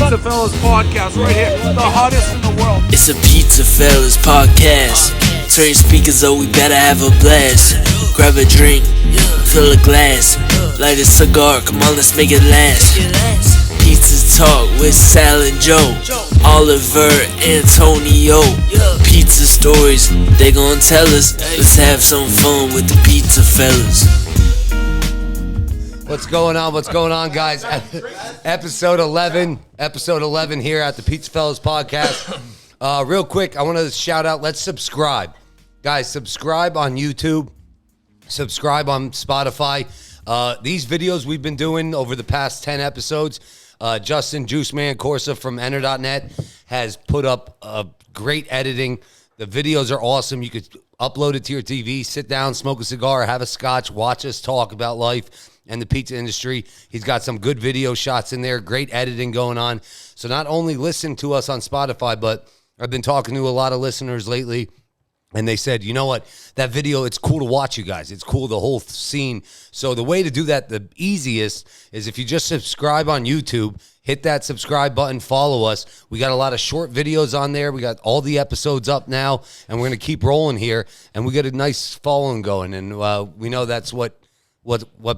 PizzaFellas podcast right here, the hottest in the world. It's a PizzaFellas podcast. Turn your speakers up, we better have a blast. Grab a drink, fill a glass, light a cigar, come on, let's make it last. Pizza Talk with Sal and Joe, Oliver, Antonio. Pizza stories, they gon' tell us. Let's have some fun with the PizzaFellas. What's going on? What's going on, guys? Episode 11 here at the PizzaFellas podcast. Real quick, I want to shout out, let's subscribe. Guys, subscribe on YouTube, subscribe on Spotify. These videos we've been doing over the past 10 episodes, Justin Juiceman Corsa from Enter.net has put up great editing. The videos are awesome. You could upload it to your TV, sit down, smoke a cigar, have a scotch, watch us talk about life and the pizza industry. He's got some good video shots in there, great editing going on. So not only listen to us on Spotify, but I've been talking to a lot of listeners lately, and they said, you know what, that video, it's cool to watch you guys. It's cool, the whole scene. So the way to do that, the easiest, is if you just subscribe on YouTube, hit that subscribe button, follow us. We got a lot of short videos on there. We got all the episodes up now, and we're going to keep rolling here, and we got a nice following going, and we know that's what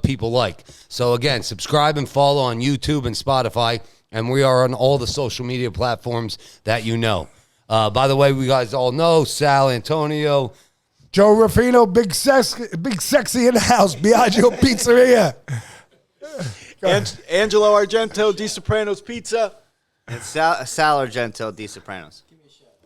people like. So again, subscribe and follow on YouTube and Spotify, and we are on all the social media platforms that you know. By the way, we guys all know Sal, Antonio, Joe Ruffino, big sexy in the house, Biagio Pizzeria. Angelo Argento, Di Soprano's Pizza. And Sal Argento, Di Sopranos.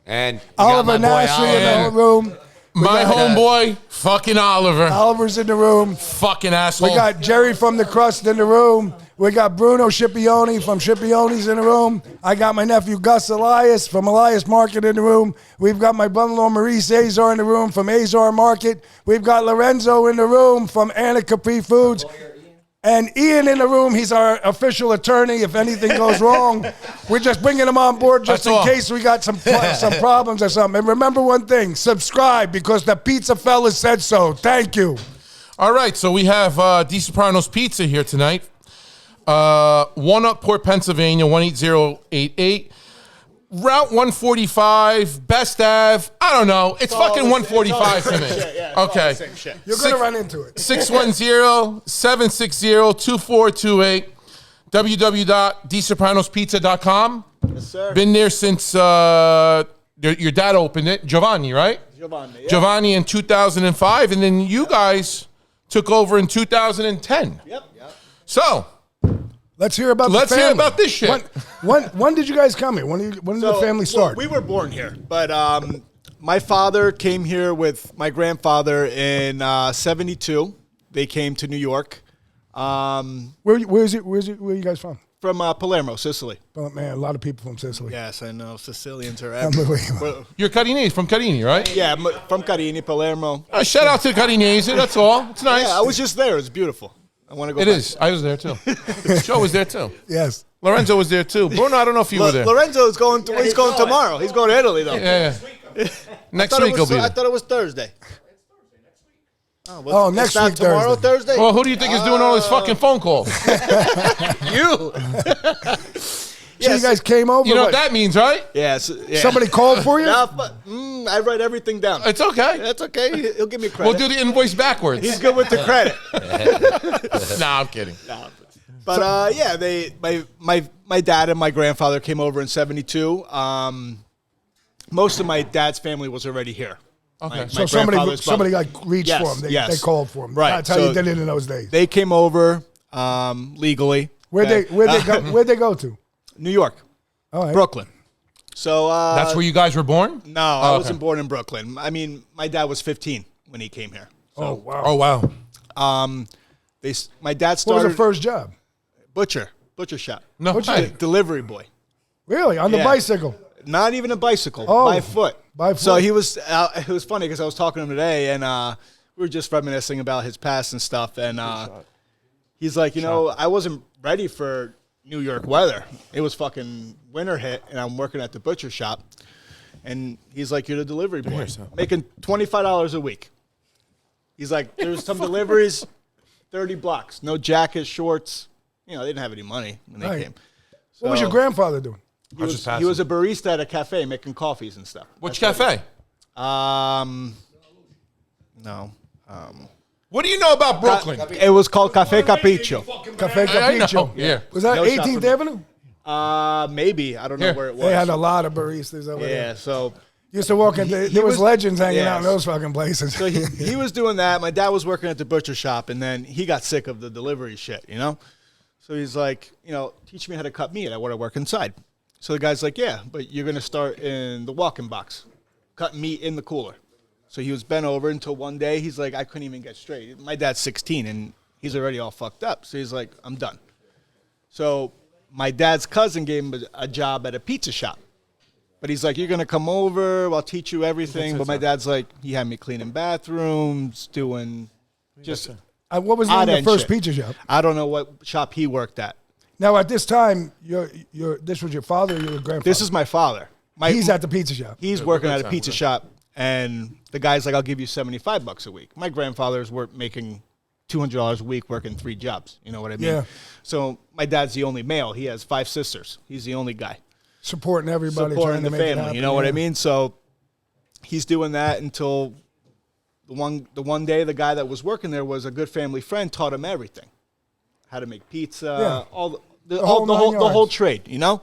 and Oliver Nasty in the room. My homeboy, fucking Oliver. Oliver's in the room. Fucking asshole. We got Jerry from The Crust in the room. We got Bruno Scipione from Scipione's in the room. I got my nephew Gus Elias from Elias Market in the room. We've got my brother-in-law Maurice Azar in the room from Azar Market. We've got Lorenzo in the room from Anna Capri Foods. And Ian in the room, he's our official attorney. If anything goes wrong, we're just bringing him on board just in case we got some problems or something. And remember one thing, subscribe because the PizzaFellas said so. Thank you. All right, so we have Di Soprano's Pizza here tonight. Walnutport, Pennsylvania, 18088. Route 145, Best Ave. I don't know. It's fucking 145 to me. Okay. You're going to run into it. 610-760-2428. www.disopranospizza.com. Yes, sir. Been there since your dad opened it. Giovanni, right? Giovanni, yeah. Giovanni in 2005, and then you guys took over in 2010. Yep. So Let's hear about let's the hear family. about this shit. When did you guys come here? When did the family start? We were born here, but my father came here with my grandfather in 72. They came to New York. Where are you guys from? From Palermo, Sicily. Oh, man, a lot of people from Sicily. Yes, I know. Sicilians are Unbelievable. everywhere. You're Carinese, from Carini, right? Yeah, from Carini, Palermo. Shout out to Carinese, that's all. It's nice. Yeah, I was just there. It's beautiful. I want to go It back. is. I was there too. Joe was there too. Yes. Lorenzo was there too. Bruno, I don't know if you were there. Lorenzo is going. He's going tomorrow. He's going to Italy though. Yeah. Next I week he'll be there. thought it was Thursday. Oh, next it's not week, tomorrow, Thursday. Well, who do you think is doing all these fucking phone calls? You. So you guys came over? You know what that means, right? Yes. Yeah. Somebody called for you? No, but, I write everything down. It's okay. That's okay. He'll give me credit. We'll do the invoice backwards. He's good with the credit. Nah, I'm kidding. But yeah, my dad and my grandfather came over in 72. Most of my dad's family was already here. Okay. So somebody got reached for him. They called for him. Right. That's how you did it in those days. They came over legally. Where'd they go to? New York. All right. Brooklyn. So That's where you guys were born? No, I wasn't born in Brooklyn. I mean, my dad was 15 when he came here. So, Oh wow. my dad What started was the first job? butcher shop. No. Butcher- Delivery boy. Really? On the Yeah. bicycle? Not even a bicycle. Oh, by foot. by foot. So he was. It was funny because I was talking to him today, and we were just reminiscing about his past and stuff. And he's like, I wasn't ready for New York weather. It was fucking winter hit, and I'm working at the butcher shop. And he's like, "You're the delivery boy, making $25 a week." He's like, "There's some deliveries, 30 blocks, no jackets, shorts. They didn't have any money when they came." What was your grandfather doing? He was a barista at a cafe making coffees and stuff. Which cafe? No. What do you know about Brooklyn? It was called Cafe Capriccio. Cafe I know. Capriccio. Yeah. Was that No shot 18th for me. Avenue? Maybe. I don't know Here. where it was. They had a lot of baristas over there. Yeah, so Used to walk in. There was legends hanging out in yes. those fucking places. So he was doing that. My dad was working at the butcher shop, and then he got sick of the delivery shit, you know? So he's like, teach me how to cut meat. I want to work inside. So the guy's like, yeah, but you're going to start in the walk-in box, cut meat in the cooler. So he was bent over until one day he's like, I couldn't even get straight. My dad's 16, and he's already all fucked up. So he's like, I'm done. So my dad's cousin gave him a job at a pizza shop. But he's like, you're going to come over, I'll teach you everything. But my dad's like, he had me cleaning bathrooms, doing just What was the name of the first pizza shop? I don't know what shop he worked at. Now, at this time, this was your father or your grandfather? This is my father. He's at the pizza shop. He's working at a pizza shop, and the guy's like, I'll give you $75 a week. My grandfather's making $200 a week working 3 jobs. You know what I mean? Yeah. So my dad's the only male. He has 5 sisters. He's the only guy. Supporting everybody. Supporting trying to the make it family. happen, You know what I mean? So he's doing that until the one day the guy that was working there was a good family friend, taught him everything. How to make pizza, the whole trade, you know?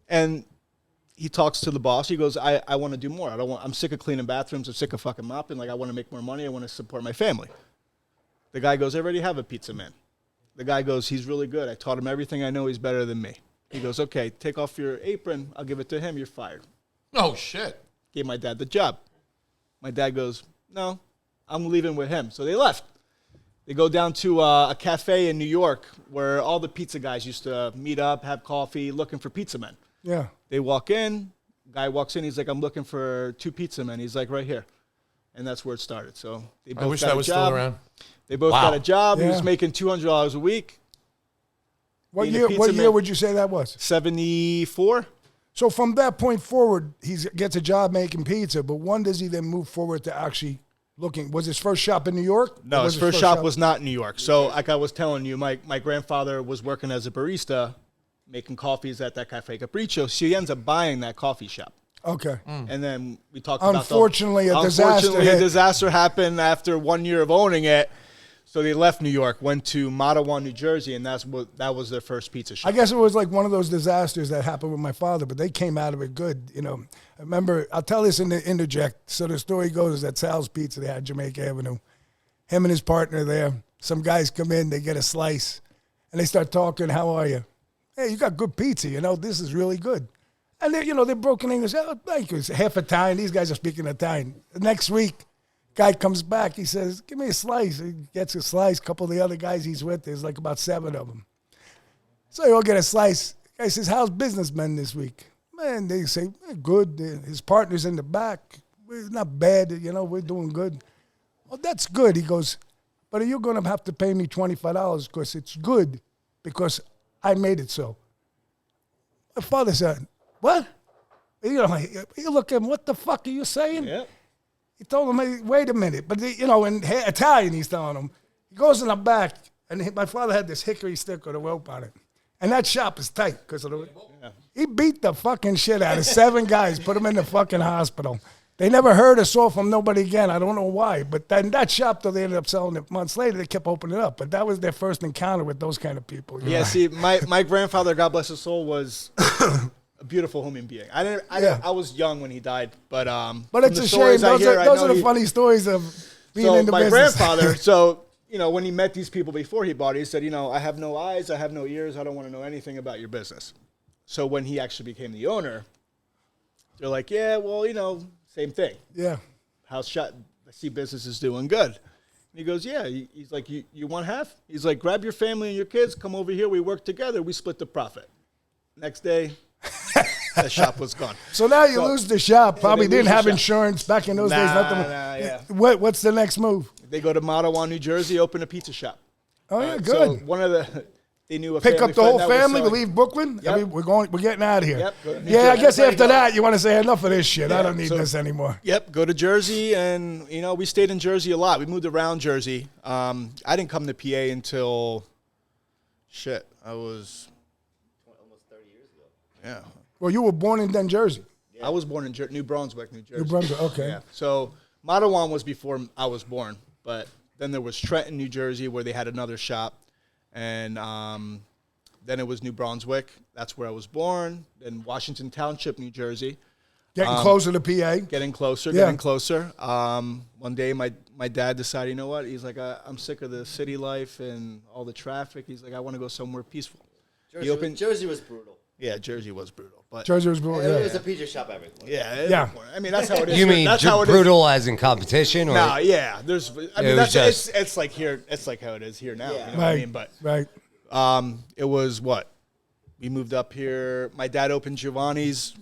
And he talks to the boss. He goes, I want to do more. I'm sick of cleaning bathrooms. I'm sick of fucking mopping. Like, I want to make more money. I want to support my family. The guy goes, I already have a pizza man. The guy goes, he's really good. I taught him everything I know. He's better than me. He goes, okay, take off your apron. I'll give it to him. You're fired. Oh, shit. Gave my dad the job. My dad goes, no, I'm leaving with him. So they left. They go down to a cafe in New York where all the pizza guys used to meet up, have coffee, looking for pizza men. Yeah. They walk in. Guy walks in. He's like, I'm looking for 2 pizza men. He's like, right here. And that's where it started. So they both I wish got that a was job. still around. They both Wow. got a job. He Yeah. was making $200 a week. What Being a year? pizza What year man. would you say that was? 74. So from that point forward, he gets a job making pizza. But when does he then move forward to actually looking? Was his first shop in New York? No, Or his first shop was not in New York. So like I was telling you, my grandfather was working as a barista, making coffees at that Cafe Capriccio. So he ends up buying that coffee shop. Okay. And then we talked Unfortunately, about disaster hit. a disaster happened after 1 year of owning it. So they left New York, went to Matawan, New Jersey, and that was their first pizza shop. I guess it was like one of those disasters that happened with my father, but they came out of it good. I remember, I'll tell this in the interject. So the story goes that Sal's Pizza, they had Jamaica Avenue. Him and his partner there. Some guys come in, they get a slice, and they start talking, how are you? Hey, you got good pizza, this is really good. And they're broken English. Oh, thank you. It's half Italian. These guys are speaking Italian. The next week, guy comes back. He says, give me a slice. He gets a slice. A couple of the other guys he's with, there's like about 7 of them. So they all get a slice. Guy says, how's businessmen this week? Man, they say, good. His partner's in the back. We're not bad. We're doing good. Well, that's good. He goes, but you're going to have to pay me $25 because it's good because I made it so. My father said, what? You look at him, what the fuck are you saying? Yep. He told him, hey, wait a minute. But, in Italian, he's telling him. He goes in the back, and my father had this hickory stick with a rope on it. And that shop is tight because of the He beat the fucking shit out of 7 guys, put them in the fucking hospital. They never heard or saw from nobody again. I don't know why. But then that shop, though, they ended up selling it months later. They kept opening it up. But that was their first encounter with those kind of people. Yeah, see, my grandfather, God bless his soul, was a beautiful human being. I was young when he died, but it's a shame. Those are the funny stories of being in the my business. grandfather, when he met these people before he bought it, he said, I have no eyes, I have no ears, I don't want to know anything about your business. So when he actually became the owner, they're like, yeah, well, same thing. Yeah. House shut, I see business is doing good. And he goes, yeah. He's like, you want half? He's like, grab your family and your kids, come over here, we work together, we split the profit. Next day, the shop was gone. So now you lose the shop. Probably they lose didn't the have shop. insurance back in those days. Yeah. What's the next move? They go to Matawan, New Jersey, open a pizza shop. Oh yeah, So good. one of they knew a Pick family up the whole friend that was family. We selling- leave Brooklyn. Yep. We're getting out of here. Yep, go to New Yeah, I Jersey. guess Everybody after go. that you want to say enough of this shit. I Yeah, don't need so- this anymore. Yep, go to Jersey, and we stayed in Jersey a lot. We moved around Jersey. I didn't come to PA until I was Yeah. Well, you were born in Jersey. I was born in New Brunswick, New Jersey. New Brunswick, okay. Yeah. So Mattawan was before I was born, but then there was Trenton, New Jersey, where they had another shop, and then it was New Brunswick. That's where I was born. Then Washington Township, New Jersey. Getting closer to PA. Getting closer, Yeah. getting closer. One day, my dad decided, you know what? He's like, I'm sick of the city life and all the traffic. He's like, I want to go somewhere peaceful. Jersey was brutal. Yeah, Jersey was brutal, but Jersey was brutal. It Yeah. was a pizza shop everywhere. yeah. I mean, that's how it is. You mean that's how it is. brutal as in competition? Or? No, yeah. There's. I mean, was that's just- it's like here. It's like how it is here now. Yeah. You know what I mean? But Right. it was what we moved up here. My dad opened Giovanni's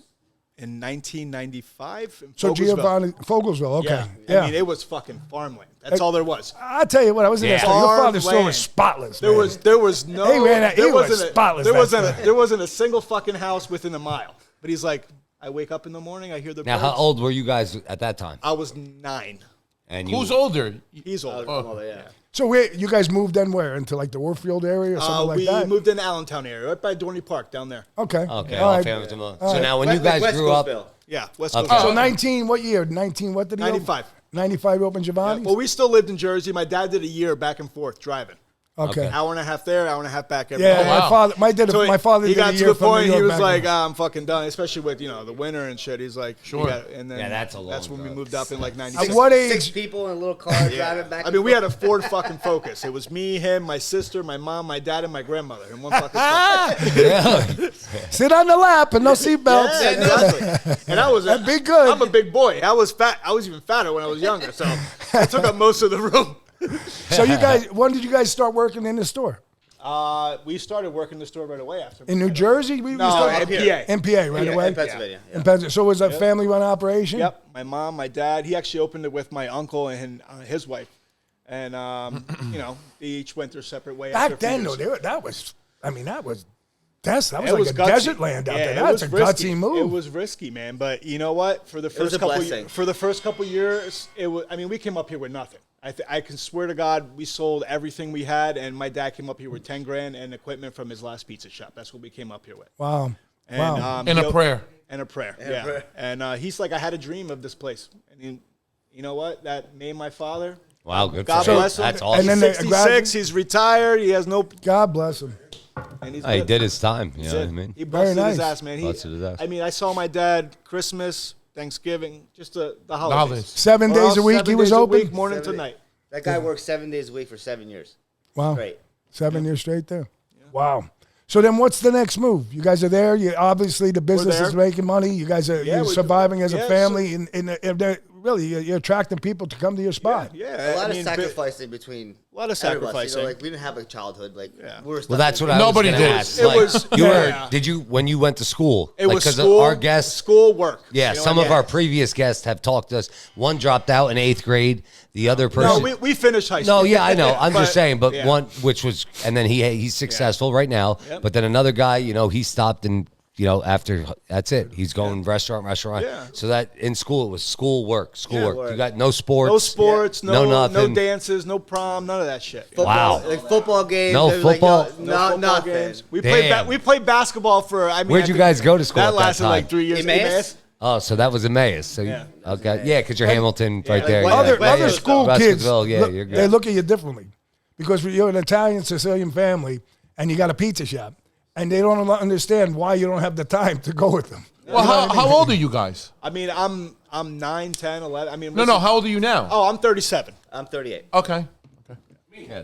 in 1995. In So Fogelsville. Giovanni Fogelsville, okay. Yeah. I mean, it was fucking farmland. That's all there was. I tell you what, I was in Yeah. that store. Your father's store was Farmland. spotless. There man. was no. He ran out- he there was wasn't a- spotless There back wasn't. then. There wasn't a single fucking house within a mile. But he's like, I wake up in the morning, I hear the. Now, birds. how old were you guys at that time? I was 9. And Who's older? He's old. Yeah. So you guys moved then where? Into like the Warfield area or something like we that? moved into Allentown area, right by Dorney Park down there. Okay. Okay, All all right. families familiar. So now, when you guys West grew up, Coastville. Yeah, West Okay. Coast. So 19, what year? 19, what did he 95. open? 95 opened Giovanni's? Well, we still lived in Jersey. My dad did a year back and forth driving. Okay. Hour and a half there, hour and a half back every Yeah, day. wow. my father, my father he did got a to year the from point New York he was back like, then. I'm fucking done, especially with the winter and shit. He's like, Sure. and then Yeah, that's a long That's when we drive. moved up in like '96. At what 6 age? people in a little car driving back. I mean, we had a Ford fucking Focus. It was me, him, my sister, my mom, my dad, and my grandmother in one fucking car. Sit on the lap and no seatbelts. Yeah, exactly. And I was That'd be good. I'm a big boy. I was fat. I was even fatter when I was younger, so I took up most of the room. So you guys, when did you guys start working in the store? We started working the store right away after. In New Jersey? We No, started in PA. in PA right Yeah, away? in Pennsylvania. In Pennsylvania. So it was a family-run operation? Yep, my mom, my dad. He actually opened it with my uncle and his wife, and they each went their separate way. after a Back few then, years. though, that was It like a gutsy. desert land out Yeah, there. it That's was a risky. gutsy move. It was risky, man. But you know what? For the was first a couple, blessing. for the first couple years, it was. I mean, we came up here with nothing. I can swear to God, we sold everything we had, and my dad came up here with $10,000 and equipment from his last pizza shop. That's what we came up here with. Wow. And, Wow. And he a prayer. And a prayer. a Yeah. prayer. And he's like, I had a dream of this place, and you know what? That made my father. wow, good God for him. bless him. That's awesome. And then He's they 66. He's retired. He has no. God bless him. And he's He good. did his time. You know what I He mean? busted Very his nice. ass, man. Busted his ass. I mean, I saw my dad Christmas, Thanksgiving, just the Holidays. holidays. 7 Or days else a week 7 he was days a open? week, morning to 7 night. That guy worked 7 days a week for 7 years. Wow. Great. 7 years straight there. Wow. So then what's the next move? You guys are there. You obviously the business is there. making money. You guys are Yeah, you're we're surviving as a yeah, family. Really, you're attracting people to come to your spot. Yeah, A lot I of mean, sacrificing between. A lot of everyone. sacrificing. Like we didn't have a childhood. Like we were. Well, stuck that's in- what I Nobody was going did. to ask. It Like, was- you yeah. were? Did you when you went to school? It was 'cause school. Our guests, school work. yeah, You know, some of yeah. our previous guests have talked to us. One dropped out in 8th grade. The other No, person. we finished high school. No, yeah, I know. I'm just saying, but yeah. one which was, and then he's successful right now. Yep. But then another guy, he stopped and after that's it. He's going restaurant. Yeah. So that in school it was schoolwork. work. You got no sports. No sports, No no nothing. dances, no prom, none of that shit. Football, Wow. like football games. No there was, like, football? no, Football nothing. games. We Damn. played basketball for. I mean, Where'd I you think guys go to school That at that lasted time? like 3 years. Emmaus? Oh, so that was Emmaus. So Yeah. yeah, because you're Hamilton right there. like yeah. Other West other Coast, school West kids, Coastville, yeah, look- you're good. they look at you differently because you're an Italian Sicilian family and you got a pizza shop, and they don't understand why you don't have the time to go with them. Well, how old are you guys? I mean, I'm 9, 10, 11. I mean, No, listen- how old are you now? Oh, I'm 37. I'm 38. Okay. Yeah,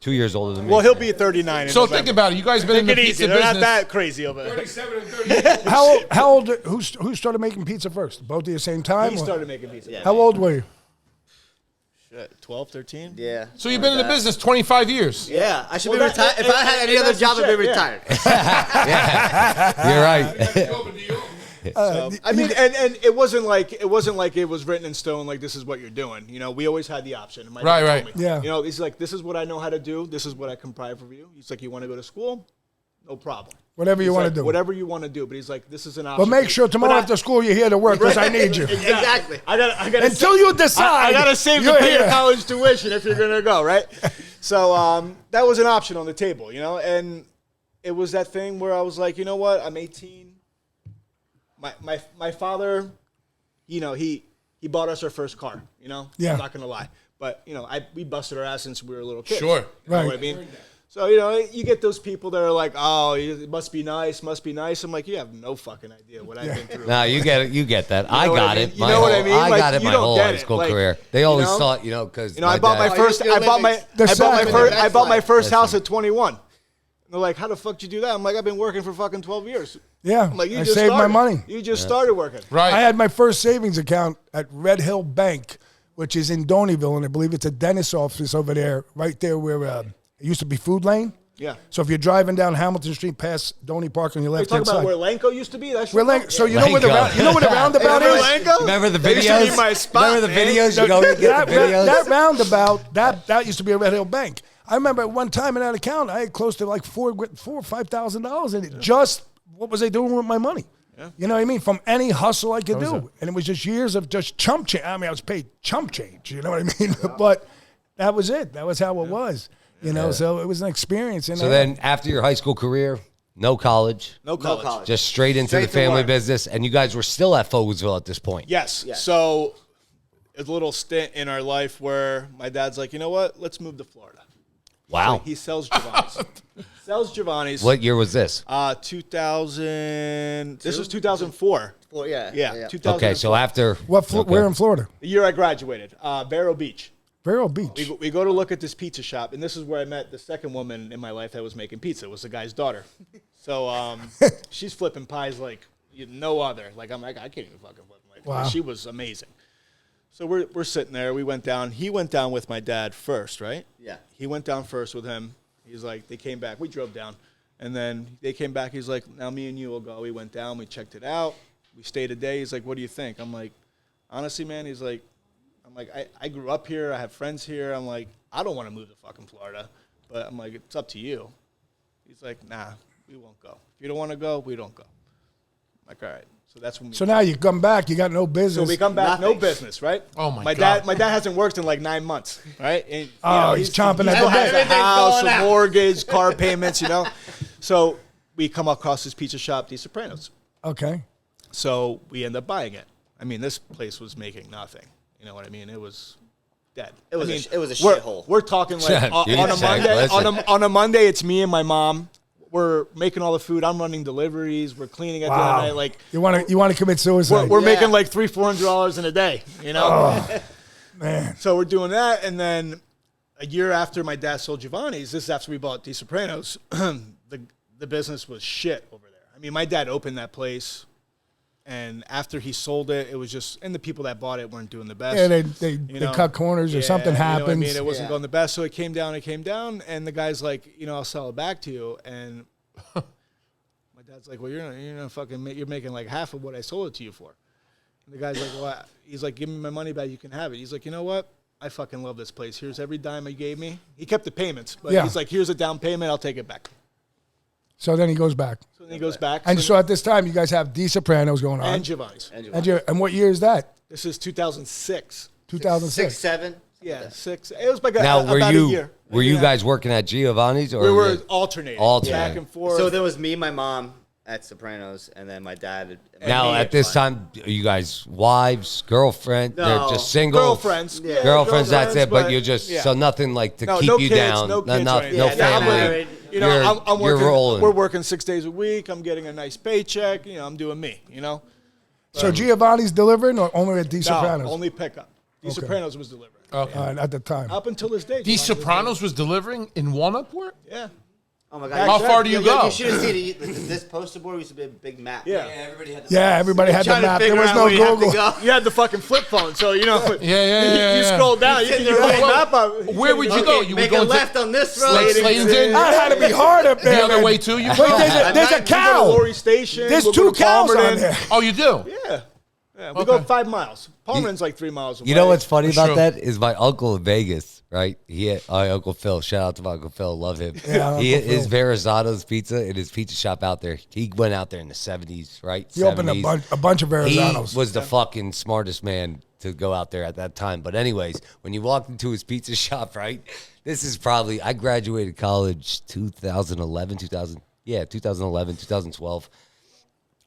2 years older than me. Well, he'll be 39. In So November. think about it. You guys been in the Take it pizza easy. They're not business. that crazy over there. 37 and 38. How old? Who started making pizza first? Both at the same time? He or- started making pizza. Yeah. How old were you? Shit, 12, 13? Yeah. So you've been in the business 25 years. Yeah, I should Well, be that- retired. If I had any and other that's the job, I'd be shit, yeah. retired. You're right. Open to you. I mean, and it wasn't like it was written in stone. Like this is what you're doing. We always had the option. My dad Right, told right. me. Yeah. He's like, this is what I know how to do. This is what I can provide for you. He's like, you want to go to school? No problem. Whatever you He's want like, to do. Whatever you want to do. But he's like, this is an option. But make sure tomorrow But after school you're here to work because I need you. Exactly. I got Until you decide. I gotta save to you're pay your here. college tuition if you're gonna go, right? So that was an option on the table, and it was that thing where I was like, you know what? I'm 18. my father, you know, he bought us our first car. You know, Yeah. I'm not gonna lie, but you know, we busted our ass since we were little kids. Sure. You know Right. what I mean? So, you know, you get those people that are like, oh, it must be nice, must be nice. I'm like, you have no fucking idea what I've been through. No, you get it. You get that. I know what I got mean? it. You know what I mean? I Like, got it you my don't whole get high it. school Like, career. They you always know? thought, you know, because You know, I bought my first house at 21. And they're like, how the fuck did you do that? I'm like, I've been working for fucking 12 years. Yeah, I'm like, I saved my money. You just started working. Right. I had my first savings account at Red Hill Bank, which is in Doneyville, and I believe it's a dentist office over there, right there where it used to be Food Lane. Yeah. So if you're driving down Hamilton Street past Doney Park on your You left talking hand about side, where Lanco used to be? That's where so you know where the Lanco. you know where the roundabout Remember is. Lanco? Remember the That used to be videos? my spot, Remember the man. videos? You go and get the videos? That roundabout, that used to be a Red Hill Bank. I remember at one time in that account, I had close to like $4,000 or $5,000 in it. Just what was I doing with my money? You know what I mean? From any hustle I could do, and it was just years of just chump change. I mean, I was paid chump change. You know what I mean? But that was it. That was how it was. You know, so it was an experience. And So then after your high school career, no college, No college. just straight into Straight the to family work. business, and you guys were still at Fogelsville at this point. Yes. So it's a little stint in our life where my dad's like, you know what? Let's move to Florida. Wow. He sells Giovanni's. Sells Giovanni's. What year was this? 2000. This was 2004. Well, yeah. Yeah. 2004. Okay, so after where in Florida? The year I graduated, Vero Beach. Vero Beach. We go to look at this pizza shop, and this is where I met the second woman in my life that was making pizza. It was the guy's daughter. So she's flipping pies like no other. Like I'm like, I can't even fucking flip them like Wow. She was amazing. So we're sitting there. We went down. He went down with my dad first, right? Yeah. He went down first with him. He's like, they came back. We drove down, and then they came back. He's like, now me and you will go. We went down. We checked it out. We stayed a day. He's like, what do you think? I'm like, honestly, man. He's like, I grew up here. I have friends here. I'm like, I don't want to move to fucking Florida, but I'm like, it's up to you. He's like, nah, we won't go. If you don't want to go, we don't go. I'm like, all right. So that's when we. So now you come back, you got no business. So we come back, no Nothing. business, right? Oh, my my God. dad, my dad hasn't worked in like 9 months, right? And, you Oh, he's chomping at still the has bit. a house, a mortgage, car payments, you know. So we come across this pizza shop, The Sopranos. Okay. So we end up buying it. I mean, this place was making nothing. You know what I mean? It was dead. It was I a mean, sh- it was a we're- shithole. We're talking like Yeah, on you a say, Monday. listen. On a Monday, it's me and my mom. We're making all the food. I'm running deliveries. We're cleaning at the end of the night. Like You want to commit suicide? we're Yeah. making like $300-400 in a day. You know. Man. So we're doing that, and then a year after my dad sold Giovanni's, this is after we bought The Sopranos, the business was shit over there. I mean, my dad opened that place, and after he sold it, it was just, and the people that bought it weren't doing the best. Yeah, they you know? cut corners or something You know happens. what I mean, it wasn't Yeah. going the best, so it came down, and the guy's like, I'll sell it back to you, and my dad's like, well, you're not fucking, you're making like half of what I sold it to you for. And the guy's like, well, he's like, give me my money back, you can have it. He's like, you know what? I fucking love this place. Here's every dime you gave me. He kept the payments, but Yeah. he's like, here's a down payment, I'll take it back. So then he goes back. So then he goes back. And so at this time, you guys have The Sopranos going on. and Giovanni's. And what year is that? This is 2006. 2006. 6, 7. Yeah, 6. It was like Now, about a year. were you Yeah. guys working at Giovanni's or We were alternating. Alternating. Back and forth. So there was me, my mom at Sopranos, and then my dad. And now me at this Fun. time? Are you guys wives, girlfriend? No. They're just single girlfriends. Yeah. Girlfriends. That's it. But but you're just yeah. so nothing like to No, keep no you kids, down. no kids or no anything. Yeah, family. I'm married. You know, I'm you're working. rolling. We're working 6 days a week. I'm getting a nice paycheck. I'm doing me. So Giovanni's delivering or only at The No, Sopranos? only pickup. The Sopranos was delivering. Okay. At the time. Up until this day. The Sopranos was delivering in Walnutport? Yeah. Oh my God! How far do you go? You should have seen this poster board. Used to be a big map. Yeah. Yeah, everybody had the Trying to map. There figure was out no where you have to Google. go. You had the fucking flip phone, so yeah, you yeah. scroll down. You can there put right- the map up. Where would you go? You would Make go a into left on this road. Slayton? That had to be hard up there. The other man. way too? You Wait, go? there's a We go to cow. Lorry Station. There's we'll 2 go to cows on Palmerton. there. Oh, you do? Yeah. Yeah, we go Okay. 5 miles. Palmerton's like 3 miles away. You know what's funny about True. that is my uncle in Vegas, right? My Uncle Phil. Shout out to my Uncle Phil. Love him. Yeah, His Uncle Verrazano's Pizza and his pizza shop out there. He went out there in the 70s, right? He opened 70s. a bunch of He Verrazanos. was the fucking smartest man to go out there at that time. But anyways, when you walked into his pizza shop, right? This is probably, I graduated college 2011, 2012.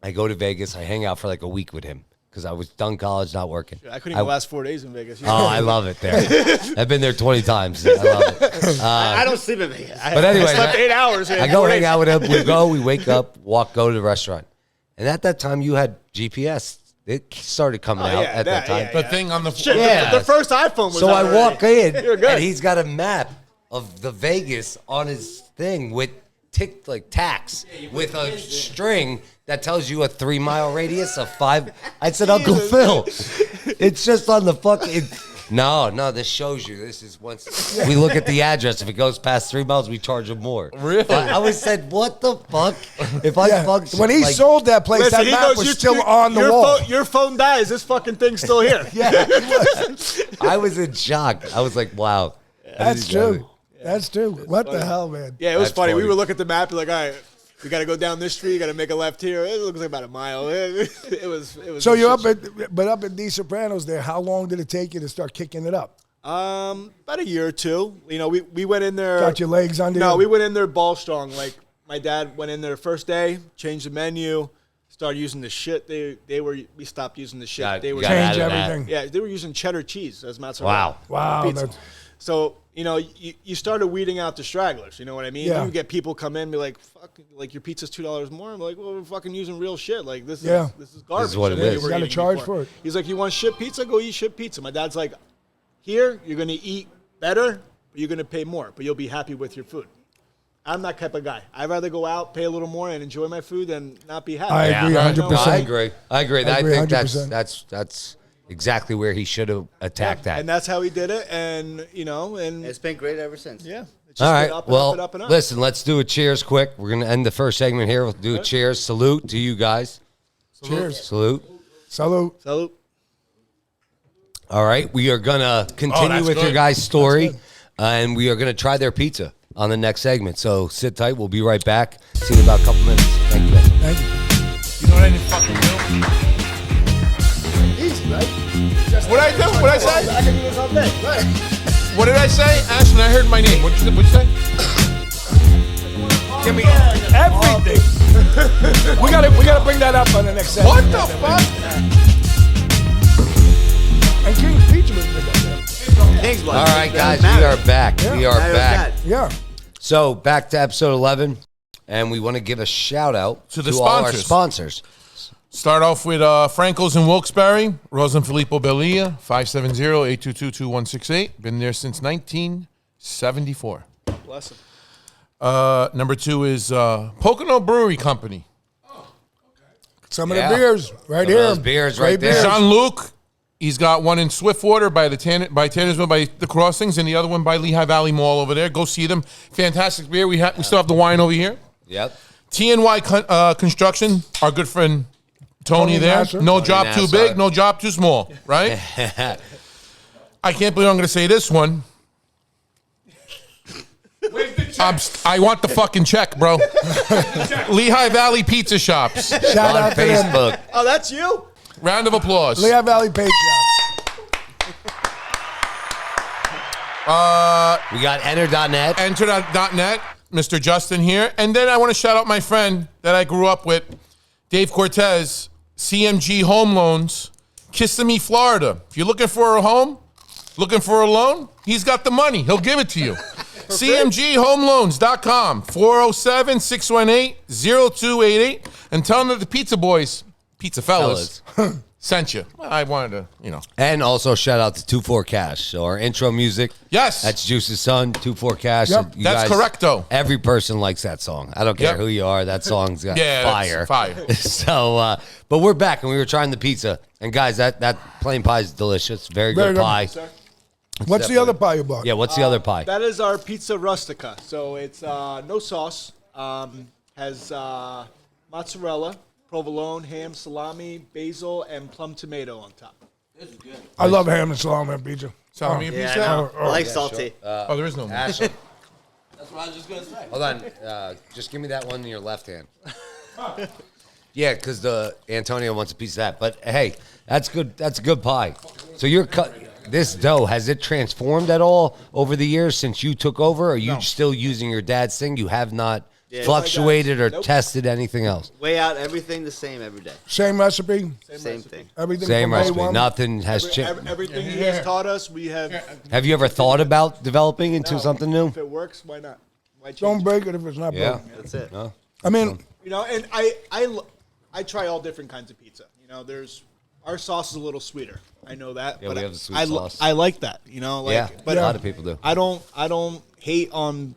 I go to Vegas. I hang out for like a week with him because I was done college, not working. I couldn't even last 4 days in Vegas. Oh, I love it there. I've been there 20 times. I love it. I don't sleep in Vegas. But anyway, I slept 8 hours. I go hang out with him. We wake up, go to the restaurant. And at that time, you had GPS. It started coming out at that time. The thing on the Shit, Yeah. the first iPhone was So out I already. walk in, You're good. and he's got a map of the Vegas on his thing with tacks with a string that tells you a 3 mile radius of 5. I said, Uncle Phil, it's just on the fucking. No, this shows you. This is once we look at the address. If it goes past 3 miles, we charge them more. Really? I always said, what the fuck? If I Yeah. function. When he like, sold that place, Listen, that he map goes, was "You- still you- on the your wall. Your phone dies. This fucking thing's still here. yeah, I was in shock. I was like, wow. That's true. That's true. What the hell, man? Yeah, it was That's funny. We funny. would look at the map and like, all right, we got to go down this street. You got to make a left here. It looks like about a mile. It was. So you're up at D Sopranos there. How long did it take you to start kicking it up? about a year or two. You know, we went in there. Got your legs under No, you? we went in there ball strong. Like my dad went in there first day, changed the menu, started using the shit. We stopped using the shit. Got- They were got Change out of that. everything. yeah, they were using cheddar cheese as mozzarella. Wow. Wow. Pizza. That's, So, you know, you started weeding out the stragglers. You know what I mean? Yeah. You get people come in and be like, fuck, like your pizza's $2 more. I'm like, well, we're fucking using real shit. Like, this Yeah. is garbage. This is what it than is. you were You gotta eating charge before. for it. He's like, you want shit pizza? Go eat shit pizza. My dad's like, here, you're going to eat better, but you're going to pay more, but you'll be happy with your food. I'm that type of guy. I'd rather go out, pay a little more, and enjoy my food than not be happy. I agree Yeah. 100%. I agree. I agree think 100%. that's exactly where he should have attacked that. And that's how he did it, and, you know, and It's been great ever since. yeah. It's just All been right. up and Well, up and up and up. listen, let's do a cheers quick. We're going to end the first segment here. We'll do a cheers. Salute to you guys. Cheers. Salute. Salute. Salute. All right. We are going to continue that's with your good. guys' story, and we are going to try their pizza on the next segment. So sit tight. We'll be right back. See you in about a couple minutes. Thank you, guys. Thank you. You know what I didn't fucking do? Easy, right? What I do? What I say? I can do this all day. Right. What did I say? Ashton, I heard my name. What'd you say? Give me everything. we gotta bring that up on the next segment. What the fuck? And King's Pizza was big up there. Thanks, bud. All right, guys. Matter. We are back. We are Matter of back. fact. Yeah. So back to episode 11, and we want to give a shout out To the all our sponsors. sponsors. Start off with Franco's in Wilkes-Barre, Rosa and Filippo Belia, 570-822-2168. Been there since 1974. Bless him. Number 2 is Pocono Brewery Company. Some of Yeah. the beers right Some of here. those beers Great right there. beers. Jean-Luc, he's got one in Swiftwater by Tannersville by the Crossings, and the other one by Lehigh Valley Mall over there. Go see them. Fantastic beer. We still have the wine over here. Yep. TNY Construction, our good friend Tony there. Nassar. No Tony job too Nassar. big, no job too small, right? I can't believe I'm going to say this one. I want the fucking check, bro. Lehigh Valley Pizza Shops. Shout On out to them. Facebook. Oh, that's you? Round of applause. Lehigh Valley Page Shops. We got enter.net. Enter.net, Mr. Justin here. And then I want to shout out my friend that I grew up with, Dave Cortez, CMG Home Loans, Kissimmee, Florida. If you're looking for a home, looking for a loan, he's got the money. He'll give it to you. CMGHomeLoans.com, 407-618-0288. And tell them that the Pizza Boys, Pizza Fellas, sent you. I wanted to, And also shout out to 24 Cash. So our intro music. Yes. That's Juice's son, 24 Cash. Yep. You That's correcto. Every person likes that song. I don't care Yep. who you are. That song's got Yeah, fire. that's fire. So, but we're back and we were trying the pizza. And guys, that plain pie is delicious. Very Very good good. pie. What's the other pie you bought? Yeah, what's the other pie? That is our pizza rustica. So it's no sauce. Has mozzarella, provolone, ham, salami, basil, and plum tomato on top. I love ham and salami on pizza. Salami and Yeah, I pizza? know. I like salty. Oh, there is no more. Ashley, That's what I was just gonna say. hold on. Just give me that one in your left hand. Yeah, because the Antonio wants a piece of that. But hey, that's good. That's a good pie. So you're cut. This dough, has it transformed at all over the years since you took over? Or are you still using your dad's thing? You have not Yeah. fluctuated or Nope. tested anything else. Weigh out everything the same every day. Same recipe. Same thing. Everything Same from recipe. A1. Nothing has changed. Everything he has taught us, we have. Have you ever thought about developing into something new? If it works, why not? Why change Don't it? break it if it's not Yeah. broken. That's it. No? I mean, You know, and I try all different kinds of pizza. You know, our sauce is a little sweeter. I know that, Yeah, but we have the sweet I sauce. I like that. You know, like Yeah, but a lot of people do. I don't hate on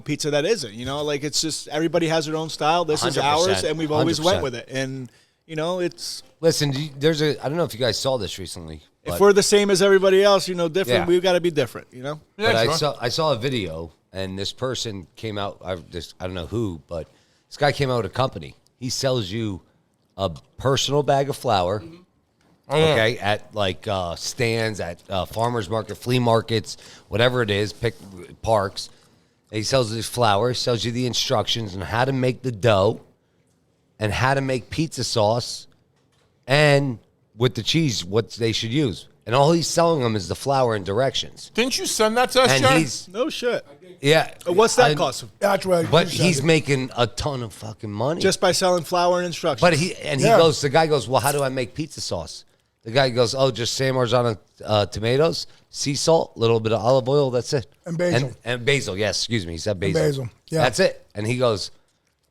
pizza that isn't. You know, like it's just everybody has their own style. This is 100%, ours, and we've always 100%. went with it. And it's Listen, there's I don't know if you guys saw this recently. if but- we're the same as everybody else, different. Yeah. We've got to be different. You know. But Yeah, sure. I saw a video, and this person came out. I don't know who, but this guy came out with a company. He sells you a personal bag of flour. Oh, yeah. Okay, at like stands, at farmers market, flea markets, whatever it is, parks. And he sells this flour. He sells you the instructions on how to make the dough, and how to make pizza sauce, and with the cheese, what they should use. And all he's selling them is the flour and directions. Didn't you send that to us, And John? he's No shit. yeah. What's that I- cost? that's right. But You said he's it. making a ton of fucking money. Just by selling flour and instructions. But Yeah. the guy goes, well, how do I make pizza sauce? The guy goes, oh, just San Marzano tomatoes, sea salt, a little bit of olive oil, that's it. And basil. And basil, yes, excuse me, he said basil. basil, yeah. That's it. And he goes,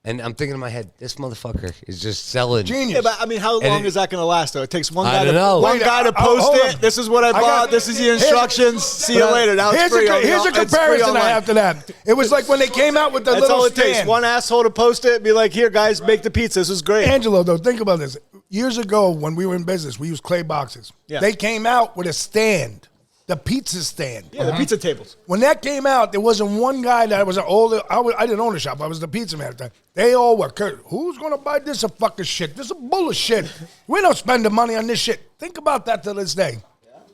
and I'm thinking in my head, this motherfucker is just selling. Genius. Yeah, but I mean, how And long it- is that going to last? Though it takes one I guy don't know. one Wait, guy to hold post on. it. This is what I I bought. got- This is the here's- instructions. See you later. Now it's free. Here's a It's free comparison I online. have to that. It was like when they came out with the That's little all it takes. stand. One asshole to post it. Be like, here, guys, make the pizza. This is great. Angelo, though, think about this. Years ago, when we were in business, we used clay boxes. Yeah. They came out with a stand, the pizza stand. Yeah, the pizza tables. When that came out, there wasn't one guy that was an older. I didn't own a shop. I was the pizza man at the time. They all were, Kurt, who's going to buy this a fucking shit? This is a bullshit. We don't spend the money on this shit. Think about that to this day.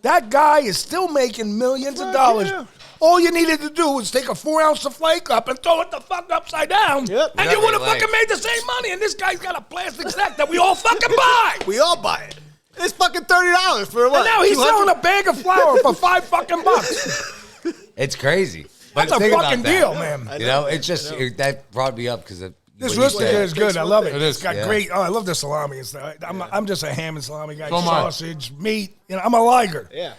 That guy is still making millions of dollars. yeah. All you needed to do was take a 4-ounce of flake up and throw it the fuck upside down. Yep. And you would have Right. fucking made the same money. And this guy's got a plastic sack that we all fucking buy. We all buy it. It's fucking $30 for what? And now he's 200? selling a bag of flour for $5 fucking bucks. It's crazy. But That's a think about fucking that. deal, man. You know, it's just, that brought me up because This roasted here is good. I love it. It is. It's got Yeah. great. Oh, I love the salami and stuff. I'm just a ham and salami guy. So am I. Sausage, meat. I'm a liger. Yeah.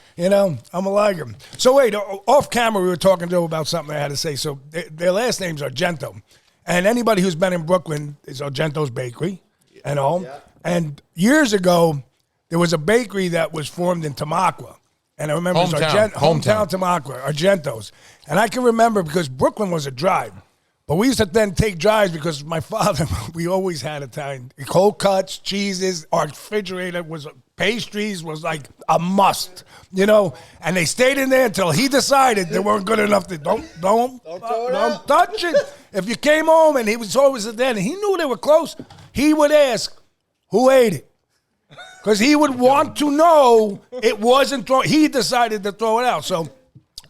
I'm a liger. So wait, off camera we were talking to about something I had to say. So their last name's Argento, and anybody who's been in Brooklyn is Argento's Bakery, and all. Yeah. And years ago, there was a bakery that was formed in Tamaqua. And I remember it was Hometown. hometown Tamaqua, Argento's. And I can remember because Brooklyn was a drive. But we used to then take drives because my father, we always had Italian. Cold cuts, cheeses, our refrigerator was, pastries was like a must, And they stayed in there until he decided they weren't good enough to, don't touch it. If you came home and he was always there and he knew they were close, he would ask, who ate it? Because he would want to know it wasn't thrown. He decided to throw it out. So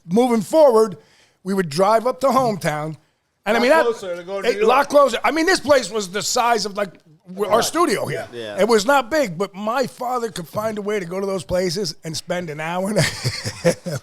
moving forward, we would drive up to hometown. And closer to go to New a York. lot closer. I mean, this place was the size of like our studio here. Yeah. It was not big, but my father could find a way to go to those places and spend an hour and a half.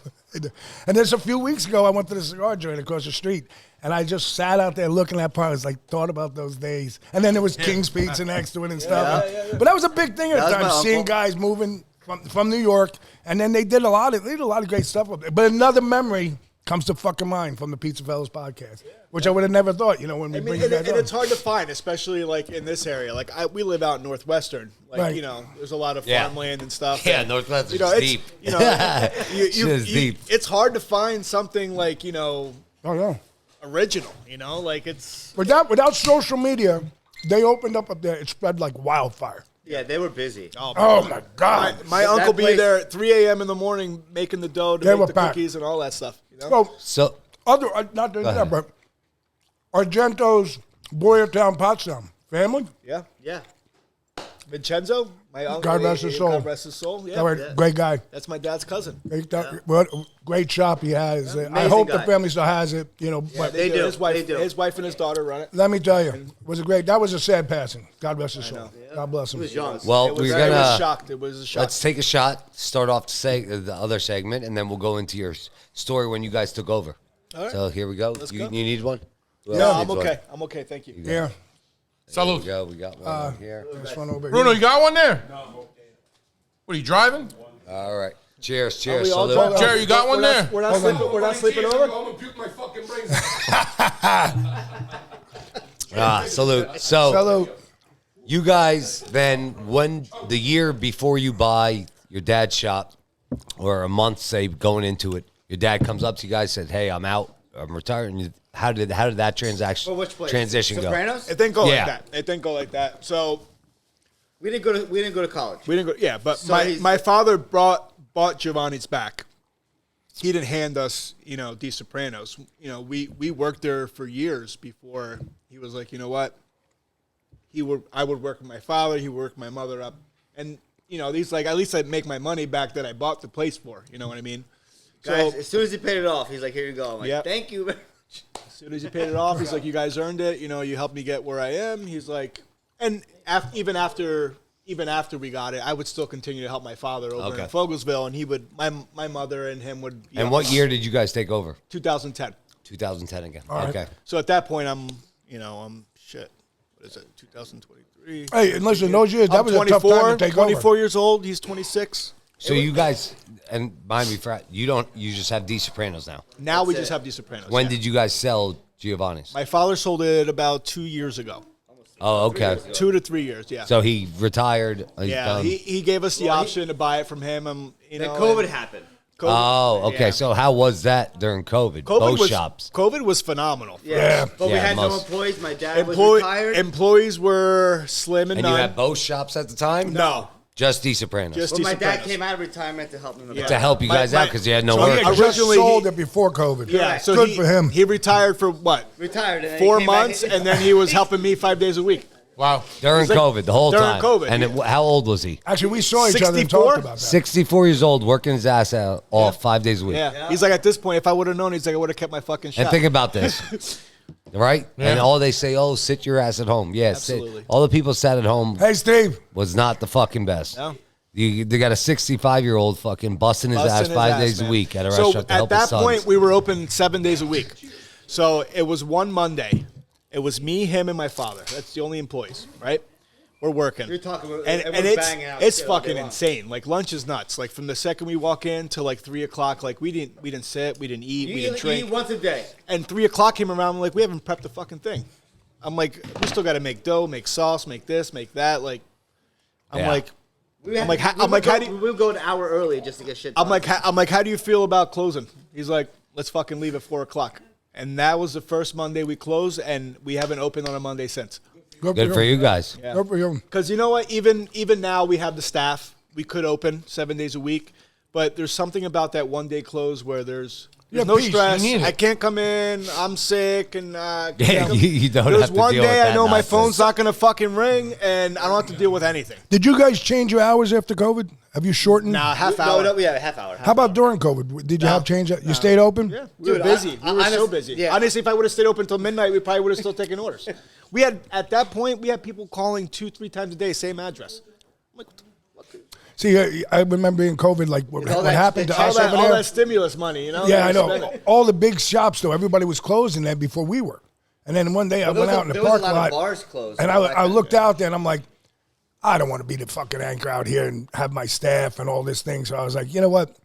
And just a few weeks ago, I went to the cigar joint across the street, and I just sat out there looking at parts, like thought about those days. And then there was King's Pizza next to it and stuff. But that was a big thing at That the was time, my seeing uncle. guys moving from New York, and then they did a lot of great stuff up there. But another memory comes to fucking mind from the PizzaFellas podcast, which I would have never thought, when we I mean, bring and, it back and on. it's hard to find, especially like in this area. Like we live out in Northwestern. Like Right. there's a lot of Yeah. farmland and stuff. Yeah, and, Northwestern's it's deep. You, Shit is deep. It's hard to find something like Oh, no. original. Like it's Without social media, they opened up there. It spread like wildfire. Yeah, they were busy. Oh, my God. my That uncle be place- there at 3 a.m. in the morning making the dough to They make were the packed. cookies and all that stuff. So, So, not to ahead. that, but Argento's Boyertown Potsdam family. Yeah. Yeah. Vincenzo, my uncle. God rest his soul. God rest his soul. Yeah. That was a great guy. That's my dad's cousin. What a great shop he has. I Amazing hope the guy. family still has it. But They do. His wife, They do. His wife and his daughter run it. let me tell you, was a great. That was a sad passing. God rest his soul. God bless him. He was young. well, It was, we're I was gonna shocked. It was a shock. let's take a shot. Start off the other segment, and then we'll go into your story when you guys took over. All right. So here we go. You go. need one? Who No, else I'm needs one? okay. I'm okay. Thank you. Yeah. There Salud. we go. We got one here. This one over Bruno, here. you got one there? No. What are you driving? All right. Cheers. Are Cheers. we all Salute. done? Jerry, you got one We're not- there? We're not sleeping over. I'm gonna puke my fucking brains out. Salute. So, Hello. you guys then, when the year before you buy your dad's shop, or a month, say, going into it, your dad comes up to you guys, said, "Hey, I'm out. I'm retiring." How did that For which place? transition go? Sopranos? It didn't go Yeah. like that. It didn't go like that. So We didn't go to college. we didn't go. Yeah, but So my he's- my father bought Giovanni's back. He didn't hand us, D Sopranos. We worked there for years before he was like, you know what? I would work with my father. He would work my mother up, and he's like, at least I'd make my money back that I bought the place for. You know what I mean? Guys, So as soon as he paid it off, he's like, "Here you go." I'm like, Yep. "Thank you." as soon as he paid it off, he's like, you guys earned it. You helped me get where I am. He's like, and even after we got it, I would still continue to help my father over Okay. in Fogelsville, and he would, my mother and him would. And what year did you guys take over? 2010. 2010 again. right. Okay. So at that point, I'm shit. What is it? 2023. Hey, and listen, those years, that I'm was a tough time to take 24 over. years old. He's 26. So you guys, and mind me, you just have D Sopranos now. Now we That's just it. have these Sopranos. When yeah. did you guys sell Giovanni's? My father sold it about 2 years ago. Oh, okay. 2 to 3 years, yeah. So he retired. He's yeah, done. he gave us the option to buy it from him. Then COVID and happened. Oh, okay. yeah. So how was that during COVID? Both shops. COVID was phenomenal. Yeah. But we Yeah, had no most. employees. My dad was retired. Employees were slim and And you none. had both shops at the time? No. Just D Sopranos. Just Well, my dad Sopranos. came out of retirement to help me. Yeah. to help you My- guys out because you had no so work. he He just Originally, sold he- it before COVID. Yeah, so Good he, for him. He retired for what? Retired. And then 4 he came back- months, and then he was helping me 5 days a week. Wow. During like- COVID, the whole during time. COVID, And yeah. how old was he? Actually, we saw each other and 64? talked about that. 64 years old, working his ass out all 5 days a week. Yeah. He's like, at this point, if I would have known, he's like, I would have kept my fucking shop. And think about this, right? And all they say, oh, sit your ass at home. Yeah, Absolutely. all the people sat at home Hey, Steve. was not the fucking best. No. They got a 65-year-old fucking busting his ass Busting his 5 ass, days a man. week at a So restaurant to help at his that sons. point, we were open 7 days a week. So it was one Monday. It was me, him, and my father. That's the only employees, right? We're working. You're talking about- and everyone's it's banging out it's shit all day fucking long. insane. Like lunch is nuts. Like from the second we walk in to like 3 o'clock, like we didn't sit, we didn't eat, we didn't You drink. eat once a day. And 3 o'clock came around. I'm like, we haven't prepped the fucking thing. I'm like, we still got to make dough, make sauce, make this, make that. Like, I'm Yeah. like, We I'm like, how do you- we'll go an hour early just to get shit done. I'm like, how do you feel about closing? He's like, let's fucking leave at 4 o'clock. And that was the first Monday we closed, and we haven't opened on a Monday since. Good for you guys. Good for you. Because you know what? Even now we have the staff. We could open 7 days a week, but there's something about that 1 day close where there's Yeah, no peace. stress. You need it. I can't come in. I'm sick, and Yeah, you don't there's have to one deal day with I that know my nonsense. phone's not gonna fucking ring, and I don't have to deal with anything. Did you guys change your hours after COVID? Have you shortened? Nah, half hour. No, yeah, half hour. How about during COVID? Did you have change that? You stayed open? Yeah, we were Dude, busy. I- We were so honest- busy. yeah. Honestly, if I would have stayed open until midnight, we probably would have still taken orders. We had at that point we had people calling 2-3 times a day, same address. I'm like, what the fuck? See, I remember in COVID, like what all that- happened to all us that, over all there. that stimulus money, you know? Yeah, I They spent know. it. All the big shops, though, everybody was closing there before we were. And then one day I went out in the there was parking a lot lot, of bars closed. and all that I kind of looked stuff. out there, and I'm like, I don't want to be the fucking anchor out here and have my staff and all this thing. So I was like, you know what?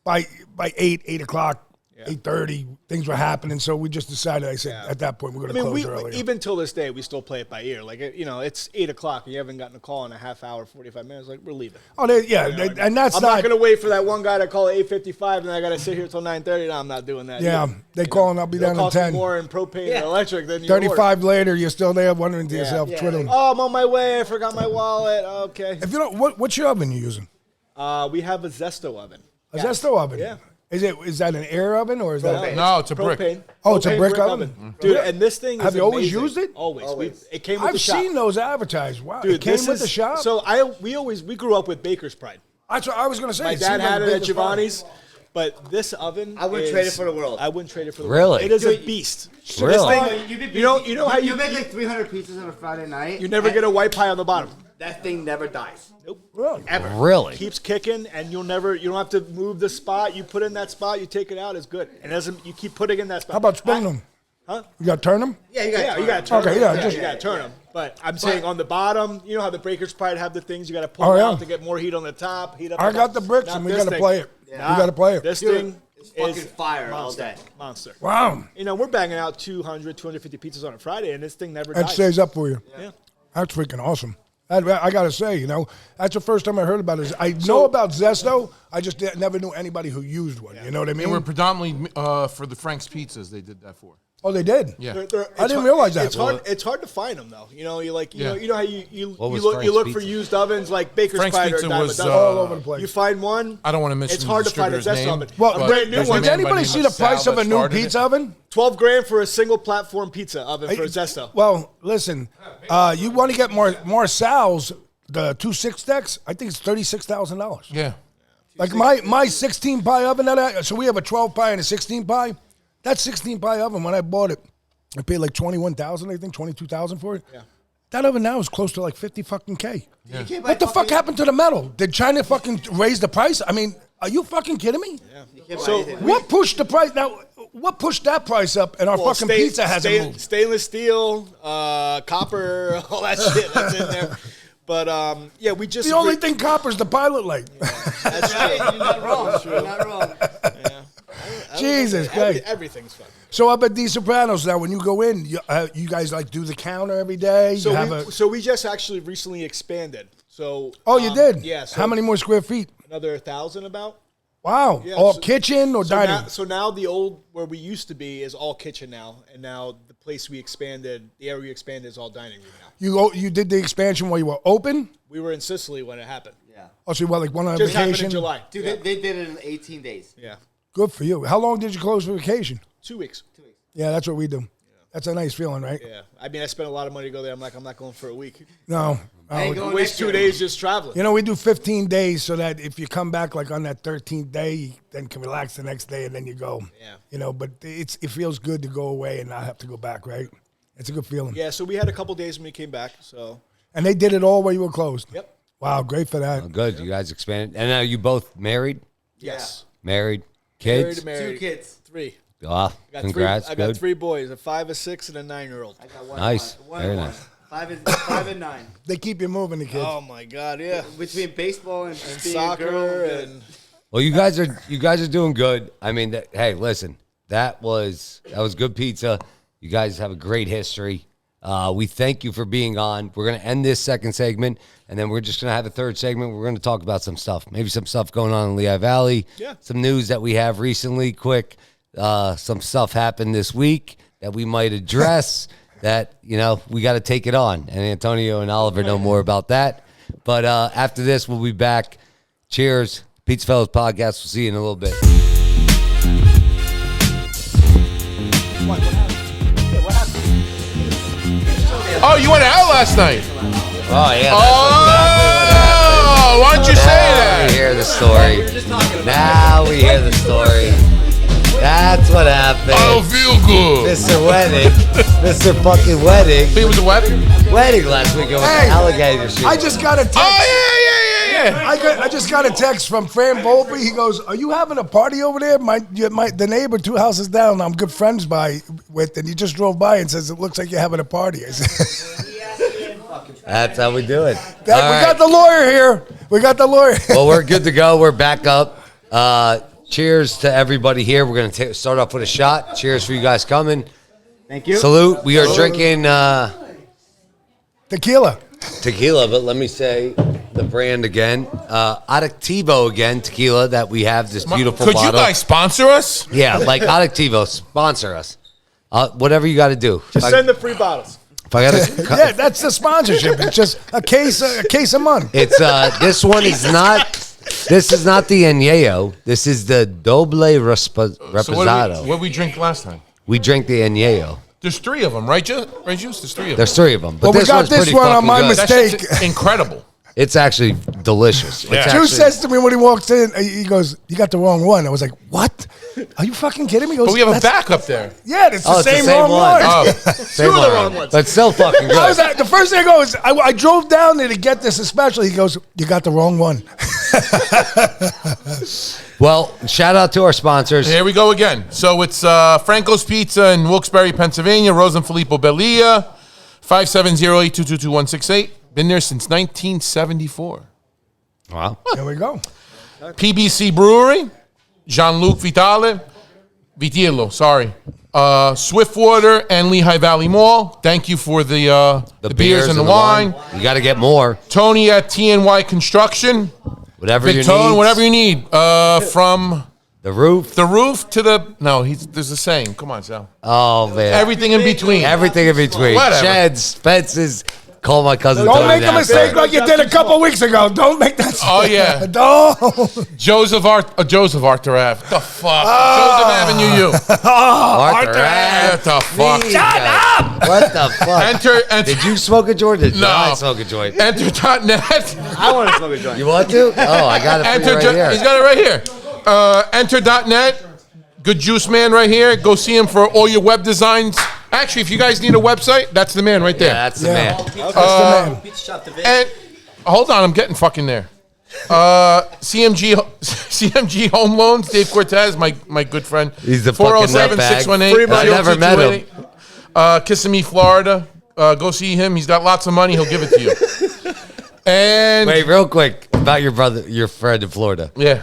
By 8 o'clock, 8:30, things were happening. So we just decided. I said at that point we're going to close earlier. even till this day, we still play it by ear. Like, it's 8 o'clock and you haven't gotten a call in a half hour, 45 minutes. Like, we're leaving. Oh, and that's I'm not going to wait for that one guy to call at 8:55 and I got to sit here till 9:30. No, I'm not doing that. Yeah, they call and I'll be It'll down in cost me 10. more in propane and electric than you 35 later, you're still there wondering to yourself, twiddling. Oh, I'm on my way. I forgot my wallet. Okay. If you don't, what's your oven you're using? We have a Zesto oven. A Zesto oven. Yeah. Is that an air oven or is that? No, it's a brick. Propane. Oh, it's a Propane brick oven? Dude, and this thing is Have you always amazing. used it? Always. It came with I've the shop. seen those advertised. Wow, Dude, it came this with is, the shop. So we grew up with Baker's Pride. That's what I was going to say. My It dad seemed like had a it at big Giovanni's, but this oven I wouldn't trade it for the world. I wouldn't trade it for the Really? world. It is a Dude, beast. Really? You know how you you make like 300 pizzas on a Friday night. you never get a white pie on the bottom. That thing never dies. Really? Ever. Really? Keeps kicking, and you don't have to move the spot. You put in that spot, you take it out. It's good. It doesn't. You keep putting in that spot. How about spinning them? Huh? You got to turn them? Yeah, you got. Yeah, you got to turn Okay, them. yeah, just- you got to turn them. But I'm saying on the bottom, you know how the breakers probably have the things you got to pull Oh, yeah. out to get more heat on the top. Heat up. I got the bricks, Not and we this got to thing. play it. Nah, We got to play it. This Dude, thing it's fucking is fire all monster. day. Monster. Wow. You know, we're banging out 200, 250 pizzas on a Friday, and this thing never That dies. stays up for you. Yeah. That's freaking awesome. I got to say, that's the first time I heard about it. I know about Zesto. I just never knew anybody who used one. You know what I They mean? were predominantly for the Frank's Pizzas. They did that for. Oh, they did? Yeah. I didn't realize that. It's hard to find them though. You know, you Yeah. know how you What was look Frank's for Pizza? used ovens like Baker's Frank's Spider, Pizza Diamond was, Dozen. all over the place. You find one. I don't want to mention It's hard the to find a distributor's Zest name. oven. Well, A brand new there's a one. did man by anybody the see name the of Sal price of that a new started it. pizza oven? $12,000 for a single platform pizza oven for a Zesto. Well, listen, you want to get more Sal's, the 2.6 decks, I think it's $36,000. Yeah. Like my 16 pie oven, so we have a 12 pie and a 16 pie. That 16 pie oven, when I bought it, I paid like $21,000, I think, $22,000 for it. Yeah. That oven now is close to like 50 fucking K. You can't buy What the fuck fucking- happened to the metal? Did China fucking raise the price? I mean, are you fucking kidding me? You can't buy So anything. What pushed the price? Now, what pushed that price up and our Well, fucking pizza hasn't moved? Stainless steel, copper, all that shit that's in there. But yeah, we just The only thing copper's the pilot light. that's true. You're not wrong. You're not wrong. Jesus Christ. Everything's fun. So up at D Sopranos now, when you go in, you guys like do the counter every day? So you have so we just actually recently expanded. So you did? Yeah. So How many more square feet? Another 1,000 about. Wow. Yeah, All so- kitchen or dining? So now the old where we used to be is all kitchen now, and now the place we expanded, the area we expanded is all dining room now. You did the expansion while you were open? We were in Sicily when it happened. Yeah. Oh, so you were like one on Just happened vacation? in July. Dude, yeah. they did it in 18 days. Yeah. Good for you. How long did you close for vacation? 2 weeks. 2 weeks. Yeah, that's what we do. That's a nice feeling, right? Yeah. I mean, I spent a lot of money to go there. I'm not going for a week. No. I ain't Oh, going Waste next 2 year. days just traveling. you know, we do 15 days so that if you come back like on that 13th day, you then can relax the next day and then you go. Yeah. You know, but it feels good to go away and not have to go back, right? It's a good feeling. Yeah. So we had a couple days when we came back. So And they did it all while you were closed. yep. Wow, great for that. Oh, good. You guys expanded. And now you both married? Yes. Married? Kids? Married. 2 kids. 3. Ah, I got congrats. Three, I got Good. 3 boys, a 5, a 6, and a 9-year-old. I got one. Nice. One, Very one. nice. 5 and 9. They keep you moving, the kids. Oh my God! Yeah. Between baseball and being a Soccer girl, and Well, you guys are doing good. I mean, hey, listen, that was good pizza. You guys have a great history. We thank you for being on. We're gonna end this second segment, and then we're just gonna have a third segment. We're gonna talk about some stuff, maybe some stuff going on in Lehigh Valley. Yeah. Some news that we have recently. Quick, some stuff happened this week that we might address. That we got to take it on, and Antonio and Oliver know more about that. But after this, we'll be back. Cheers. PizzaFellas Podcast. We'll see you in a little bit. Oh, you went out last night. Oh, yeah. Oh, why don't you say Now we that? hear the story. Now we hear the story. That's what happened. I don't feel good. Mr. Wedding. Mr. fucking Wedding. It was a wedding? Wedding last weekend with Hey, the alligator shoot. I just got a text. Oh, yeah. I just got a text from Fran Volpe. He goes, "Are you having a party over there? The neighbor 2 houses down, I'm good friends with, and he just drove by and says it looks like you're having a party." I said, That's how we do it. we All right. got the lawyer here. We got the lawyer. Well, we're good to go. We're back up. Cheers to everybody here. We're going to start off with a shot. Cheers for you guys coming. Thank you. Salute. We are drinking Tequila. tequila, but let me say the brand again. Adictivo again, tequila that we have, this beautiful Could bottle. you guys sponsor us? Yeah, like Adictivo, sponsor us. Whatever you got to do. just send the free bottles. If I got to, Yeah, that's the sponsorship. It's just a case a month. it's this one is not. This is not the Añejo. This is the Doble So Reposado. what did we drink last time? We drank the Añejo. There's 3 of them, right, Juice? There's 3 of them. There's 3 of them, but Well, we this got one's this pretty one on fucking my good. mistake. That shit's incredible. It's actually delicious. It's Yeah. actually, Juice says to me when he walks in, he goes, "You got the wrong one." I was like, "What? Are you fucking kidding me?" He goes, But we have a "That's- backup there. Yeah, it's the Oh, it's the same same wrong one. one." Oh, same one, wrong ones. but still fucking good. I was like, the first thing I go is, I drove down there to get this especially. He goes, "You got the wrong one." Well, shout out to our sponsors. Here we go again. So it's Franco's Pizza in Wilkes-Barre, Pennsylvania. Rose and Filippo Belia, 570-822-2168. Been there since 1974. Wow. There we go. PBC Brewery, Jean-Luc Vitiello, sorry. Swiftwater and Lehigh Valley Mall. Thank you for the beers and the wine. You got to get more. Tony at TNY Construction. Whatever you Big Tone, need. whatever you need. From The roof. the roof to the... No, there's a saying. Come on, Sal. Oh, man. Everything in between. Everything in between. Whatever. Sheds, fences. Call my cousin Don't Tony make a now, mistake sorry. like you did a couple weeks ago. Don't make that. Oh, yeah. Don't. Joseph Arthur Ave. The fuck? Joseph Avenue U. Arthur Ave. What the fuck? Shut up! What the fuck? Enter. Did you smoke a joint? Did No. I smoke a joint? Enter.net. I want to smoke a joint. You want to? Oh, I got it for you right here. He's got it right here. Enter.net. Good juice man right here. Go see him for all your web designs. Actually, if you guys need a website, that's the man right there. Yeah, that's the man. That's the man. Pizza shop the And hold on, I'm getting fucking there. CMG Home Loans, Dave Cortez, my good friend. He's the fucking nutbag. 407-618. I never met him. Kissimmee, Florida. Go see him. He's got lots of money. He'll give it to you. And Wait, real quick about your friend in Florida. yeah.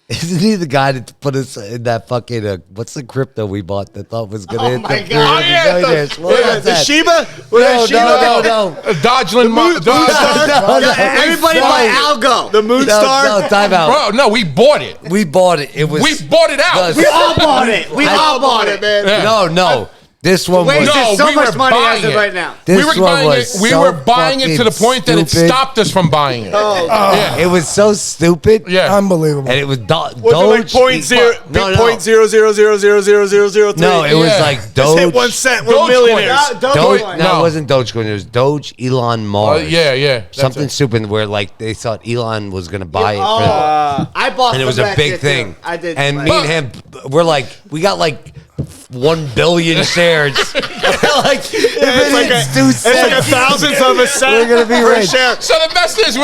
Isn't he the guy that put us in that fucking, what's the crypto we bought that thought was going to hit my the God. pyramid of millionaires? What was The that? Shiba? No. Dodgeland. No. Everybody buy Algo. The Moonstar? No, time out. Bro, no, we bought it. We bought it. It was. We bought it out. We all bought it. We all bought it, man. Yeah. No. This one Wait, was. No, there's so we much were money buying as of it. right now. This we were one buying was it. We so were buying it to the fucking point that it stupid. stopped us from buying it. Yeah. It was so stupid. Yeah. And Unbelievable. it was Was it like point zero, No. point 0.0000003? No, it was Yeah. like Just Doge. hit 1 cent. We're Dogecoin. millionaires. Doge. No. No, it wasn't Dogecoin. It was Doge Elon Mars. Yeah. That's Something it. stupid where like they thought Elon was gonna buy it, for, I bought and it was some a back big there, thing. too. I did. And like- me and him, we're like, we got like 1 billion shares. Like, It's like a 2 it's like a cents. thousandth of a cent. We're gonna be per rich. share. So the best is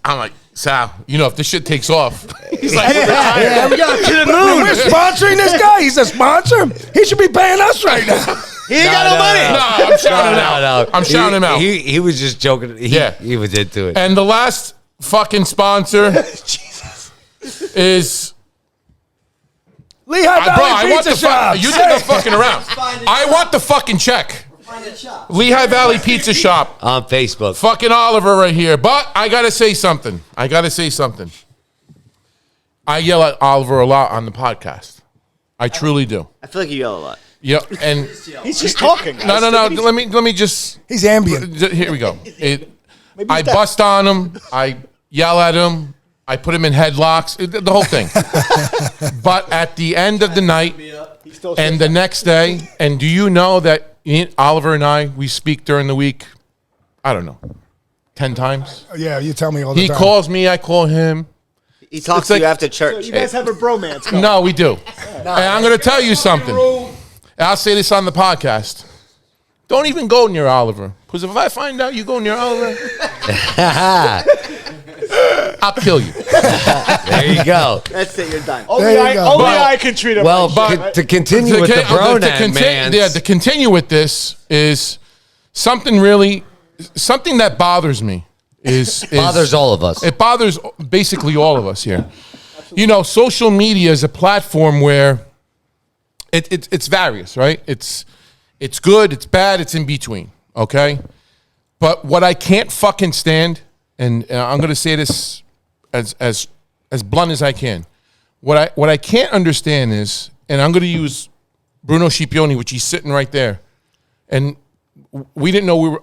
I'm like, Sal, if this shit takes off, he's like, Yeah, we got to the moon. We're sponsoring this guy. He's a sponsor. He should be paying us right now. He ain't got no money. no, I'm shouting him out. No. I'm shouting him out. He was just joking. He was into it. And the last fucking sponsor is Lehigh bro. Valley I want Pizza the Shop. you think I'm fucking around? I want the fucking check. Find a shop. Lehigh Valley Pizza Shop. On Facebook. Fucking Oliver right here. But I gotta say something. I yell at Oliver a lot on the podcast. I truly do. I feel like you yell a lot. Yep. And He's just talking. no. Let me just. He's ambient. Here we go. I bust on him. I yell at him. I put him in headlocks. The whole thing. But at the end of the night and the next day, and do you know that Oliver and we speak during the week, I don't know, 10 times? Yeah, you tell me all the He time. calls me, I call him. He talks It's to like- you after church. You guys have a bromance going. No, we do. And I'm going to tell you something. I'll say this on the podcast. Don't even go near Oliver. Because if I find out you go near Oliver, I'll kill you. There you go. That's it. You're done. Only There you go. only But- I can treat him Well, like shit. to continue with the Bronan, man. to continue with this is something that bothers me. Is Bothers all of us. It bothers basically all of us here. Social media is a platform where it's various, right? It's good, it's bad, it's in between. Okay, but what I can't fucking stand, and I'm going to say this as blunt as I can. What I can't understand is, and I'm going to use Bruno Scipione, which he's sitting right there, and we didn't know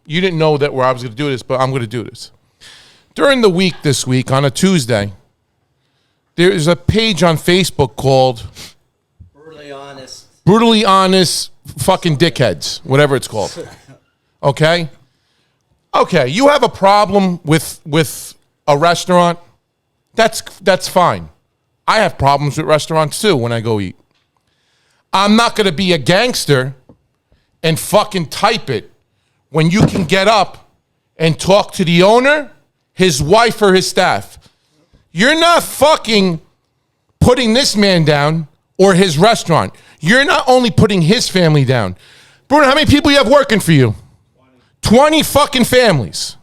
you didn't know that I was going to do this, but I'm going to do this. During the week this week, on a Tuesday, there is a page on Facebook called Brutally Honest fucking Dickheads, whatever it's called. Okay? Okay, you have a problem with a restaurant, that's fine. I have problems with restaurants too when I go eat. I'm not going to be a gangster and fucking type it when you can get up and talk to the owner his wife or his staff. You're not fucking putting this man down or his restaurant. You're not only putting his family down. Bruno, how many people you have working for you? 20 fucking families.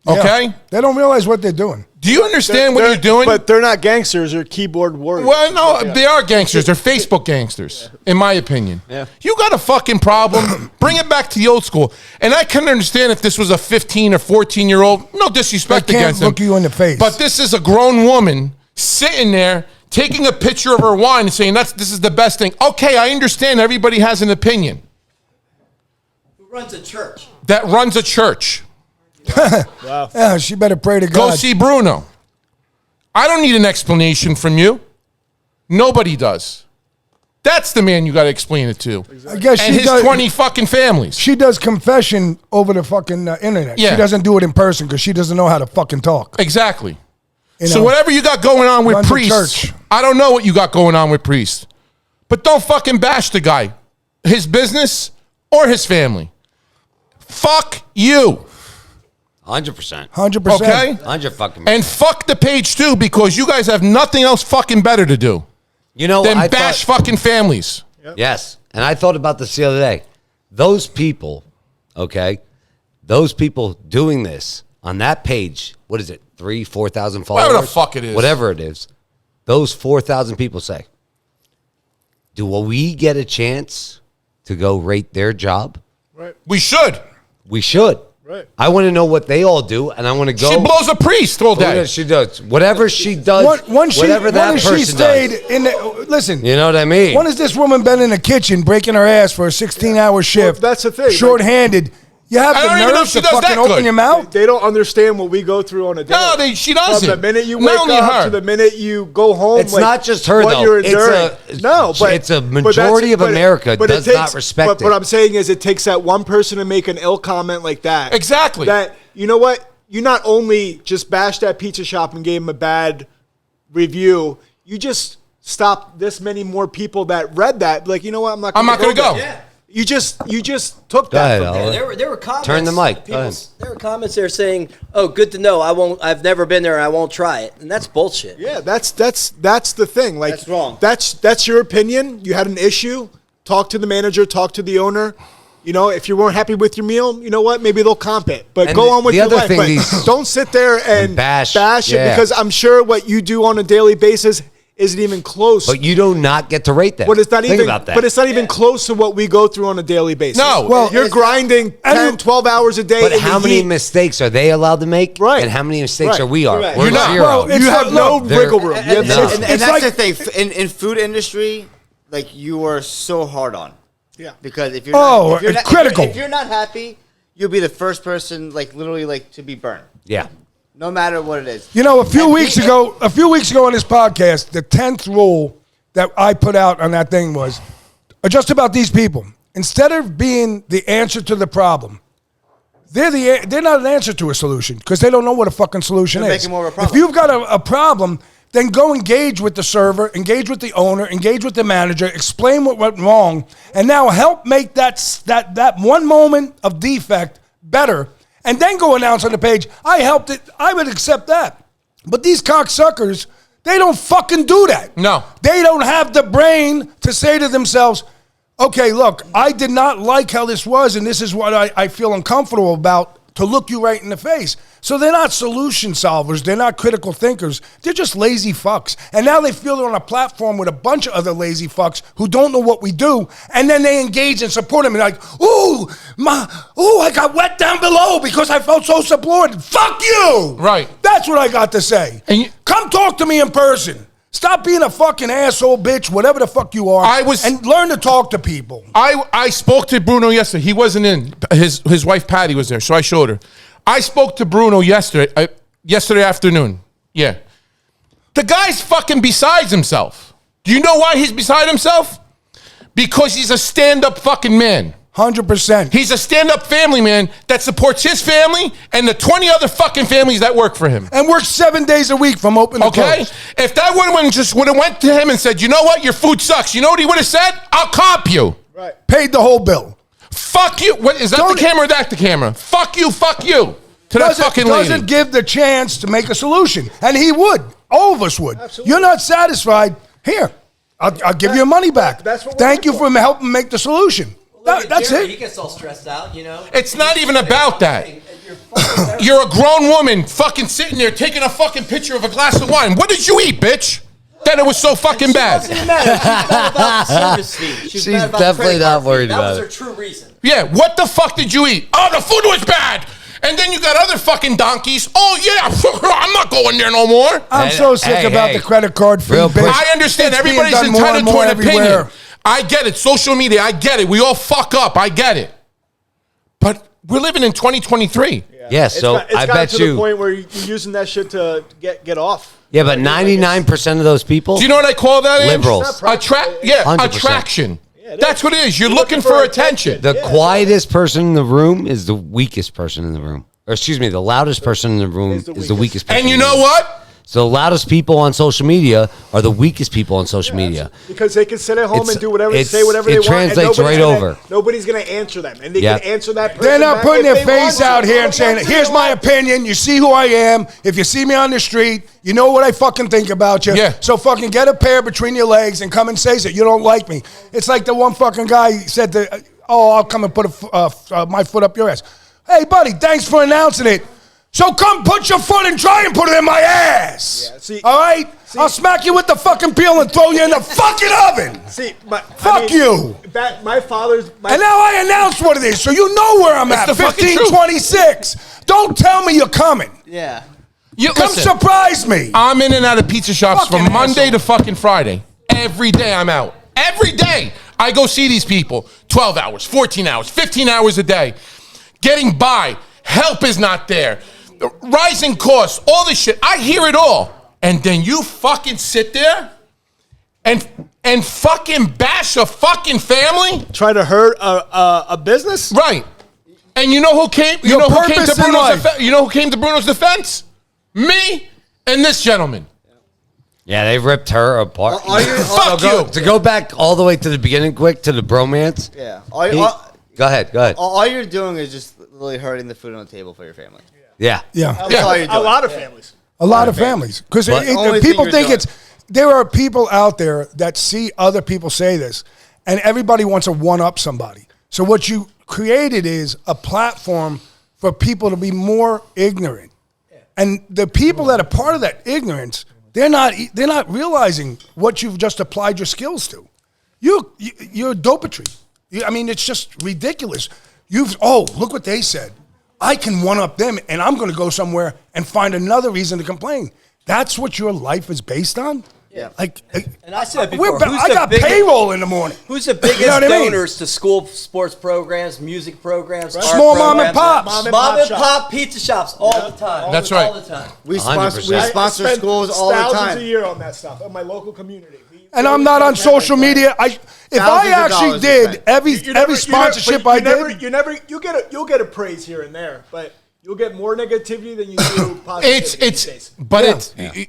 Okay? Yeah. They don't realize what they're doing. Do you understand what you're doing? But they're not gangsters or keyboard warriors. Well, no, they are gangsters. They're Facebook gangsters, in my opinion. Yeah. You got a fucking problem. Bring it back to the old school. And I can understand if this was a 15 or 14-year-old. No disrespect They can't against him. look you in the face. But this is a grown woman sitting there taking a picture of her wine and saying this is the best thing. Okay, I understand everybody has an opinion. Who runs a church? That runs a church. Wow. Yeah, she better pray to Go God. see Bruno. I don't need an explanation from you. Nobody does. That's the man you got to explain it to. I guess And she his does, 20 fucking families. she does confession over the fucking internet. Yeah. She doesn't do it in person because she doesn't know how to fucking talk. Exactly. You So know? whatever you got going on with Runs a priests, church. I don't know what you got going on with priests. But don't fucking bash the guy. His business or his family. Fuck you. 100%. 100%. Okay? 100 fucking. And fuck the page too, because you guys have nothing else fucking better to do You know, than I bash thought, fucking families. yes, and I thought about this the other day. Those people, okay, those people doing this on that page. What is it? 4,000 followers. Whatever the fuck it is. Whatever it is. Those 4,000 people say, "Do we get a chance to go rate their job? We should. We should." Right. I want to know what they all do, and I want to go. She blows a priest all day. She does whatever she does. Whatever that when person she stayed does. in the, listen, You know what I mean? when has this woman been in the kitchen breaking her ass for a 16-hour shift? that's the thing. Short-handed. You have I don't the even know nerve if she to does fucking that open good. your mouth? They don't understand what we go through on a daily. No, she doesn't. From the minute you Not wake only up her. to the minute you go home. It's not just her, what though. You're It's enduring. it's a majority of America does not respect but it. what I'm saying is it takes that one person to make an ill comment like that. Exactly. That, you know what? You not only just bashed that pizza shop and gave him a bad review, you just stopped this many more people that read that. Like, you know what? I'm not going to go. there. You just took Go that ahead, from there. Oliver. There were comments. Turn the mic. Go People, ahead. there were comments there saying, "Oh, good to know. I've never been there. And I won't try it." And that's bullshit. Yeah, that's the thing. Like, That's wrong. That's your opinion. You had an issue. Talk to the manager. Talk to the owner. You know, if you weren't happy with your meal, you know what? Maybe they'll comp it. But And go the- on with the your other life. thing But these- don't sit there and bash, it yeah. because I'm sure what you do on a daily basis isn't even close. But you do not get to rate that. But it's not Think even. about that. But it's not even close to what we go through on a daily basis. No. Well, you're grinding 10, 12 hours a day. But in how the many heat. mistakes are they allowed to make? Right. And how many mistakes Right. are we are? Right. We're You're not. zero. Well, You have no They're- wiggle room. You have And, No. no- and It's that's like- the thing. In food industry, like you are so hard on. Yeah. Because if you're Oh, not, if you're not, critical. if you're not happy, you'll be the first person, like literally, like to be burned. Yeah. No matter what it is. You know, a few And weeks he- ago on this podcast, the 10th rule that I put out on that thing was just about these people. Instead of being the answer to the problem, they're not an answer to a solution because they don't know what a fucking solution They're is. making more of a problem. If you've got a problem, then go engage with the server, engage with the owner, engage with the manager, explain what went wrong, and now help make that one moment of defect better, and then go announce on the page, I helped it, I would accept that. But these cocksuckers, they don't fucking do that. No. They don't have the brain to say to themselves, okay, look, I did not like how this was, and this is what I feel uncomfortable about, to look you right in the face. So they're not solution solvers. They're not critical thinkers. They're just lazy fucks. And now they feel they're on a platform with a bunch of other lazy fucks who don't know what we do, and then they engage and support them. And like, I got wet down below because I felt so supported. Fuck you! Right. That's what I got to say. And Come talk to me in person. Stop being a fucking asshole, bitch, whatever the fuck you are. And learn to talk to people. I spoke to Bruno yesterday. He wasn't in. His wife Patty was there, so I showed her. I spoke to Bruno yesterday afternoon. Yeah. The guy's fucking besides himself. Do you know why he's beside himself? Because he's a stand-up fucking man. 100%. He's a stand-up family man that supports his family and the 20 other fucking families that work for him. And works 7 days a week from open to Okay? close. If that woman just would have went to him and said, you know what, your food sucks, you know what he would have said? I'll comp you. Paid the whole bill. Fuck you. What, is that the camera or that the camera? Fuck you, fuck you. to that fucking lady. Doesn't give the chance to make a solution. And he would. All of us would. Absolutely. You're not satisfied. Here, I'll give you your money back. That's what we're Thank you looking for helping make the solution. That's Jerry, He it. gets all stressed out, you know. It's not even about that. You're a grown woman fucking sitting there taking a fucking picture of a glass of wine. What did you eat, bitch? That it was so fucking bad. She's mad about the service fee. She's mad about definitely credit not card fee. worried about That it. was her true reason. Yeah, what the fuck did you eat? Oh, the food was bad. And then you got other fucking donkeys. Oh, yeah, I'm not going there no more. I'm so sick about the credit card fee. Real quick. bitch. I understand. It's being Everybody's done more entitled and to more an opinion. everywhere. I get it. Social media, I get it. We all fuck up. I get it. But we're living in 2023. Yeah, so It's I gotten bet to the you. point where you're using that shit to get off. Yeah, but 99% of those people. Do you know what I call that? Ames? Liberals. Yeah, 100%. attraction. Yeah, That's what it is. You're looking for attention. The quietest person in the room is the weakest person in the room. Or excuse me, the loudest person in the room is the weakest person. And you in the know room. what? So the loudest people on social media are the weakest people on social media. Because they can sit at home It's- and do whatever, it's- say whatever it they want. translates and nobody's right gonna- over. Nobody's going to answer them. And they Yeah. can answer that person They're not back putting if their they face want out to. here and saying, here's my opinion. You see who I am. If you see me on the street, you know what I fucking think about you. Yeah. So fucking get a pair between your legs and come and say that you don't like me. It's like the one fucking guy said, I'll come and put my foot up your ass. Hey, buddy, thanks for announcing it. So come put your foot and try and put it in my ass. Yeah, see- all right? I'll smack you with the fucking peel and throw you in the fucking oven. See, Fuck you. My father's... And now I announced what it is, so you know where I'm It's at. the fucking truth. 1526. Don't tell me you're coming. Yeah. Come surprise me. I'm in and out of pizza shops Fucking from Monday asshole. to fucking Friday. Every day I'm out. Every day I go see these people. 12 hours, 14 hours, 15 hours a day. Getting by. Help is not there. Rising costs, all this shit. I hear it all. And then you fucking sit there and fucking bash a fucking family? Try to hurt a business? Right. And you know who came? You Your know who came purpose to in Bruno's life. You know who came to Bruno's defense? Me and this gentleman. Yeah, they ripped her apart. Fuck you. To go back all the way to the beginning quick, to the bromance. Yeah. Go ahead. All you're doing is just literally hurting the food on the table for your family. Yeah. Yeah. That's all you're doing. A lot of families. A lot of families. Because But- Only people thing think you're it's, there are people out there that see other people say this, and everybody wants to one-up somebody. So what you created is a platform for people to be more ignorant. And the people that are part of that ignorance, they're not realizing what you've just applied your skills to. You're dopetry. I mean, it's just ridiculous. Look what they said. I can one-up them, and I'm going to go somewhere and find another reason to complain. That's what your life is based on? Yeah. And I said before, who's I the got biggest- payroll in the morning. Who's the biggest You know what I mean? donors to school sports programs, music programs, art Small mom and programs? pops. Mom and pop pizza shops all the time. That's All right. the time. We 100%. sponsor spend schools all the thousands time. a year on that stuff in my local community. And I'm not on social media. If I Thousands of actually dollars did spent. every sponsorship I did, You'll get a praise here and there, but you'll get more negativity than you do positivity these days.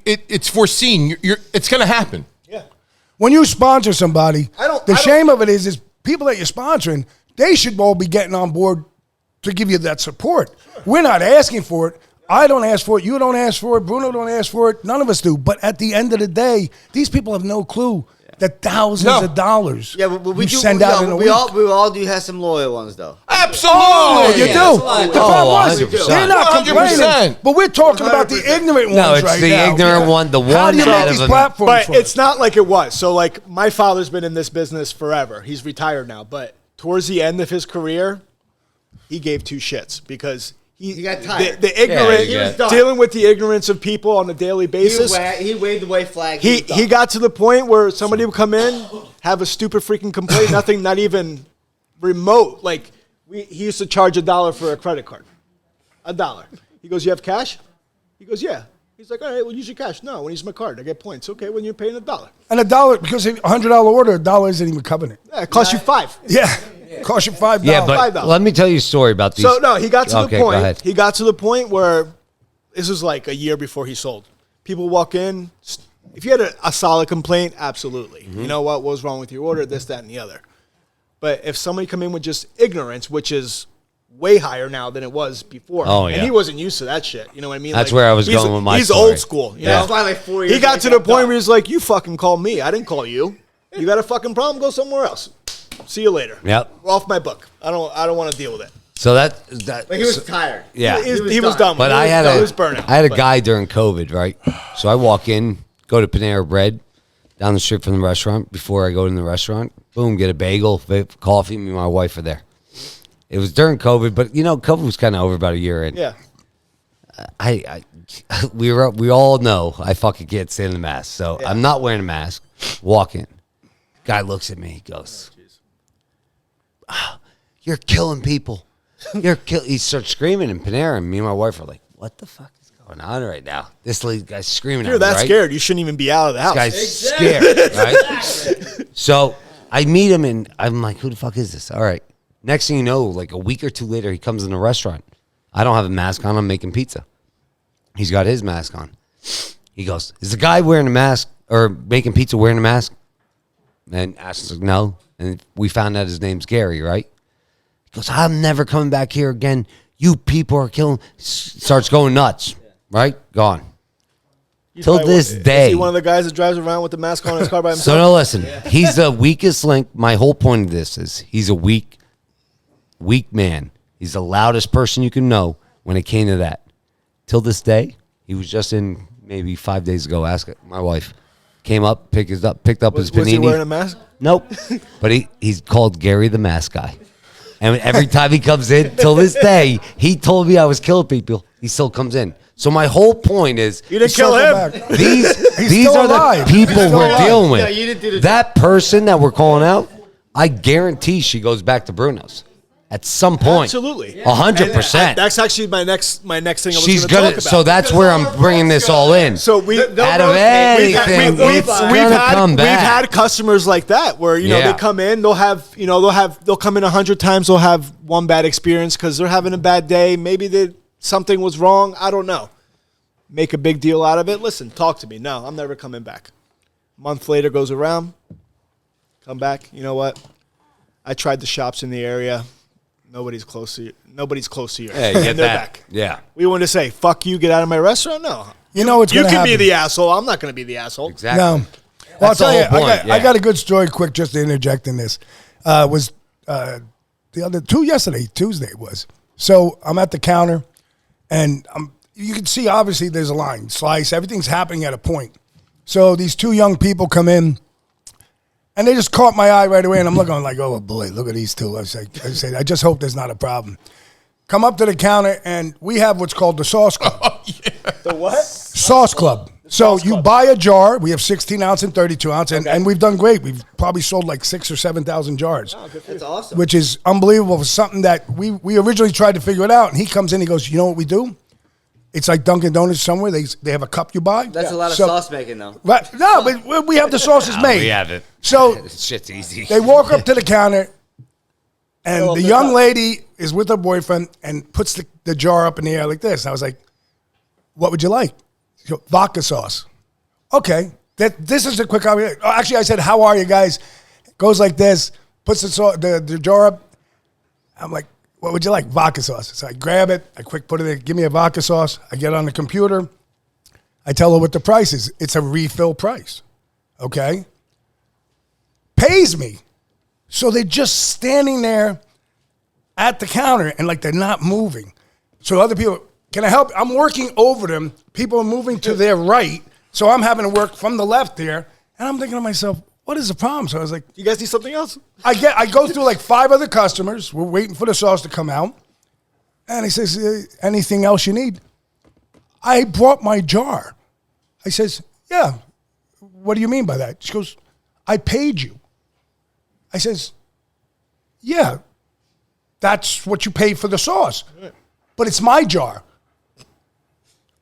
It's foreseen. It's gonna happen. Yeah. when you sponsor somebody, I the don't- shame of it is people that you're sponsoring, they should all be getting on board to give you that support. We're not asking for it. I don't ask for it. You don't ask for it. Bruno don't ask for it. None of us do. But at the end of the day, these people have no clue that thousands of dollars Yeah, but we you do. send out in a we week. all do have some loyal ones though. Absolutely. Oh, you Yeah, do. that's a lot. The problem Oh, was, 100%. they're not 100%. complaining. But we're talking about the 100%. ignorant ones No, it's right the now. ignorant one, the How one do you out make of these them. platforms But for it's it? not like it was. So, like, my father's been in this business forever. He's retired now. But towards the end of his career, he gave two shits because He got tired. The ignorant, he was done. dealing with the ignorance of people on a daily basis. He waved the white flag. He got to the point where somebody would come in, have a stupid freaking complaint, nothing, not even remote. Like, he used to charge $1 for a credit card. $1. He goes, "You have cash?" He goes, "Yeah." He's like, "All right, well, use your cash." "No, when I use my card, I get points." "Okay, when you're paying $1. And $1, because a $100 order, $1 isn't even covering it. Yeah, it costs you $5. Yeah. Cost you $5. Yeah, but $5. let me tell you a story about these. So no, he got to Okay, the go point. ahead. He got to the point where this was like a year before he sold. People walk in. If you had a solid complaint, absolutely. Mm-hmm. You know what was wrong with your order? This, that, and the other. But if somebody come in with just ignorance, which is way higher now than it was before. Oh, yeah. And he wasn't used to that shit. You know what I mean? That's where I was he's- going with my He's story. old school. You Yeah. know? That's why like 4 years. He got they to the got point done. where he's like, you fucking called me. I didn't call you. You got a fucking problem? Go somewhere else. See you later. Yep. Off my book. I don't want to deal with it. So that But he was tired. Yeah. He was done. But He I was had done. a He was burnout. I had a But- guy during COVID, right? So I walk in, go to Panera Bread down the street from the restaurant. Before I go in the restaurant, boom, get a bagel, coffee. Me and my wife are there. It was during COVID, but you know, COVID was kind of over about a year in. Yeah. We all know I fucking can't stand the mask, so I'm not wearing a mask. Walk in, guy looks at me, he goes, "You're killing people. He starts screaming in Panera, and me and my wife are like, "What the fuck is going on right now?" This guy's screaming. If you're at me, that right? scared, you shouldn't even be out of the house. Guy's scared, right? So I meet him, and I'm like, "Who the fuck is this?" All right. Next thing you know, like a week or two later, he comes in the restaurant. I don't have a mask on. I'm making pizza. He's got his mask on. He goes, "Is the guy wearing a mask or making pizza wearing a mask?" And Ashton's like, "No." And we found out his name's Gary, right? He goes, "I'm never coming back here again. You people are killing." Starts going nuts, right? Gone. Till Probably this Is day. he one of the guys that drives around with the mask on his car by himself? So no, listen. He's the weakest link. My whole point of this is he's a weak man. He's the loudest person you can know when it came to that. Till this day, he was just in maybe 5 days ago. Ask my wife. Came up, picked up his panini. Was he wearing a mask? Nope. But he's called Gary the Mask Guy. And every time he comes in, till this day, he told me I was killing people. He still comes in. So my whole point is, You didn't kill him. these still are alive. the people He's still we're alive. dealing with. Yeah, you didn't do the That person that we're calling out, I guarantee she goes back to Bruno's at some point. Absolutely. 100%. That's actually my next thing I was She's going to talk gonna. about. So that's where I'm bringing this all in. So we out of anything, it's gonna come back. We've had customers like that where Yeah. they come in, they'll come in 100 times, they'll have one bad experience because they're having a bad day. Maybe something was wrong. I don't know. Make a big deal out of it. Listen, talk to me. No, I'm never coming back. A month later goes around. Come back. You know what? I tried the shops in the area. Nobody's close to you. Yeah, you get And they're that. back. Yeah, We want to say, fuck you, get out of my restaurant? No. You know what's You going to can happen. be the asshole. I'm not going to be the asshole. exactly. No. Well, I'll That's the tell you, whole point, I got a good story quick just to interject in this. Was the other Tuesday it was. So I'm at the counter, and you can see obviously there's a line, slice, everything's happening at a point. So these two young people come in, and they just caught my eye right away, and I'm looking like, oh boy, look at these two. I say, I just hope there's not a problem. Come up to the counter, and we have what's called the Sauce Club. The what? Sauce Club. So you buy a jar. We have 16 ounce and 32 ounce, and we've done great. We've probably sold like 6,000 or 7,000 jars, That's awesome. which is unbelievable for something that we originally tried to figure it out. And he comes in, he goes, "You know what we do? It's like Dunkin' Donuts somewhere. They have a cup you buy. That's a lot of So- sauce making, though. Right? No, but we have the sauces made. We have it. So This shit's easy. they walk up to the counter, and Fill up the the young cup. lady is with her boyfriend and puts the jar up in the air like this. And I was like, "What would you like?" She goes, "Vodka sauce." Okay, this is a quick. Actually, I said, "How are you guys?" Goes like this, puts the jar up. I'm like, "What would you like?" Vodka sauce. So I grab it, I quick put it in, give me a vodka sauce. I get on the computer, I tell her what the price is. It's a refill price. Okay? Pays me. So they're just standing there at the counter and like they're not moving. So other people, "Can I help?" I'm working over them. People are moving to their right. So I'm having to work from the left there. And I'm thinking to myself, what is the problem? So I was like, You guys need something else? I go through like 5 other customers. We're waiting for the sauce to come out. And he says, "Anything else you need?" I brought my jar. I says, "Yeah. What do you mean by that?" She goes, "I paid you." I says, "Yeah, that's what you paid for the sauce. But it's my jar.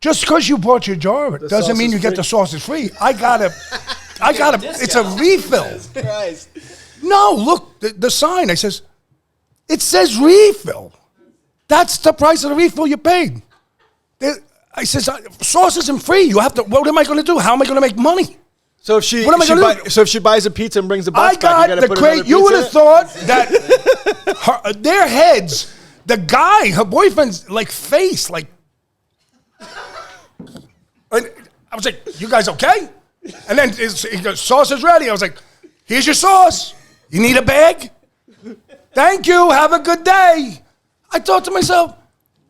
Just because you bought your jar doesn't sauce mean is you get free. the sauce is free. I gotta, it's a refill." Christ. "No, look, the sign." I says, "It says refill. That's the price of the refill you paid." I says, "Sauce isn't free. You have to, what am I going to do? How am I going to make money?" So if she, What am I gonna do? so if she buys a pizza and brings the I box back, you got gotta the put crate. another You would pizza have in it? thought that their heads, the guy, her boyfriend's like face, like. And I was like, "You guys okay?" And then he goes, "Sauce is ready." I was like, "Here's your sauce. You need a bag? Thank you. Have a good day." I thought to myself,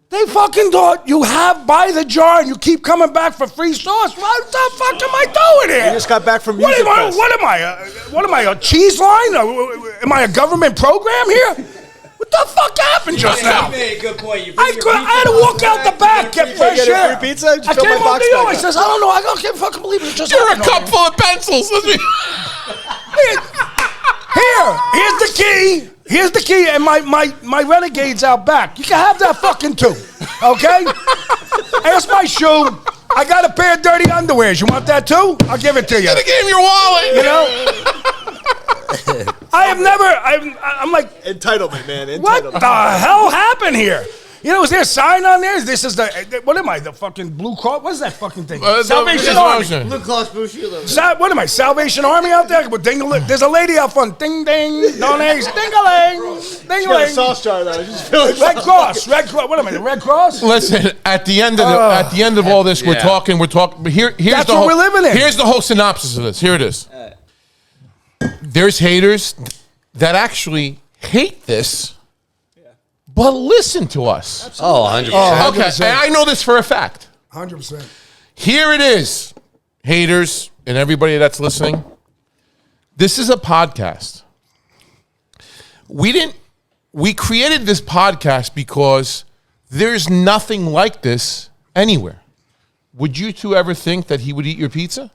they fucking thought you have by the jar and you keep coming back for free sauce. What the fuck am I doing here? You just got back from What Music am I? Fest. What am I? A cheese line? Am I a government program here? What the fuck happened just now? You made a good point. You I had to walk out the back, get fresh get a air. free pizza? Just I fill came my up box to you. back I up. says, I don't know. I can't fucking believe it. Just You're a happened. cup full of pencils. Here's the key. Here's the key, and my Renegade's out back. You can have that fucking too, okay? Ask my shoe. I got a pair of dirty underwears. You want that too? I'll give it to you. Should have gave him your wallet. You know? I'm like, Entitlement, man. what Entitlement. the hell happened here? You know, is there a sign on there? This is what am I, the fucking Blue Cross? What is that fucking thing? Salvation Army. Blue Cross Blue Shield. What am I, Salvation Army out there? There's a lady out front. Ding, ding, donation. Ding-a-ling. Got a Ding-a-ling. sauce jar though. Just fill it. Red Cross. What am I, the Red Cross? Listen, at the end of all this, we're talking. But here's That's the what whole, we're living in. Here's the whole synopsis of this. Here it is. There's haters that actually hate this, but listen to us. Oh, 100%. Okay, 100%. and I know this for a fact. 100%. Here it is, haters and everybody that's listening. This is a podcast. We created this podcast because there's nothing like this anywhere. Would you two ever think that he would eat your pizza?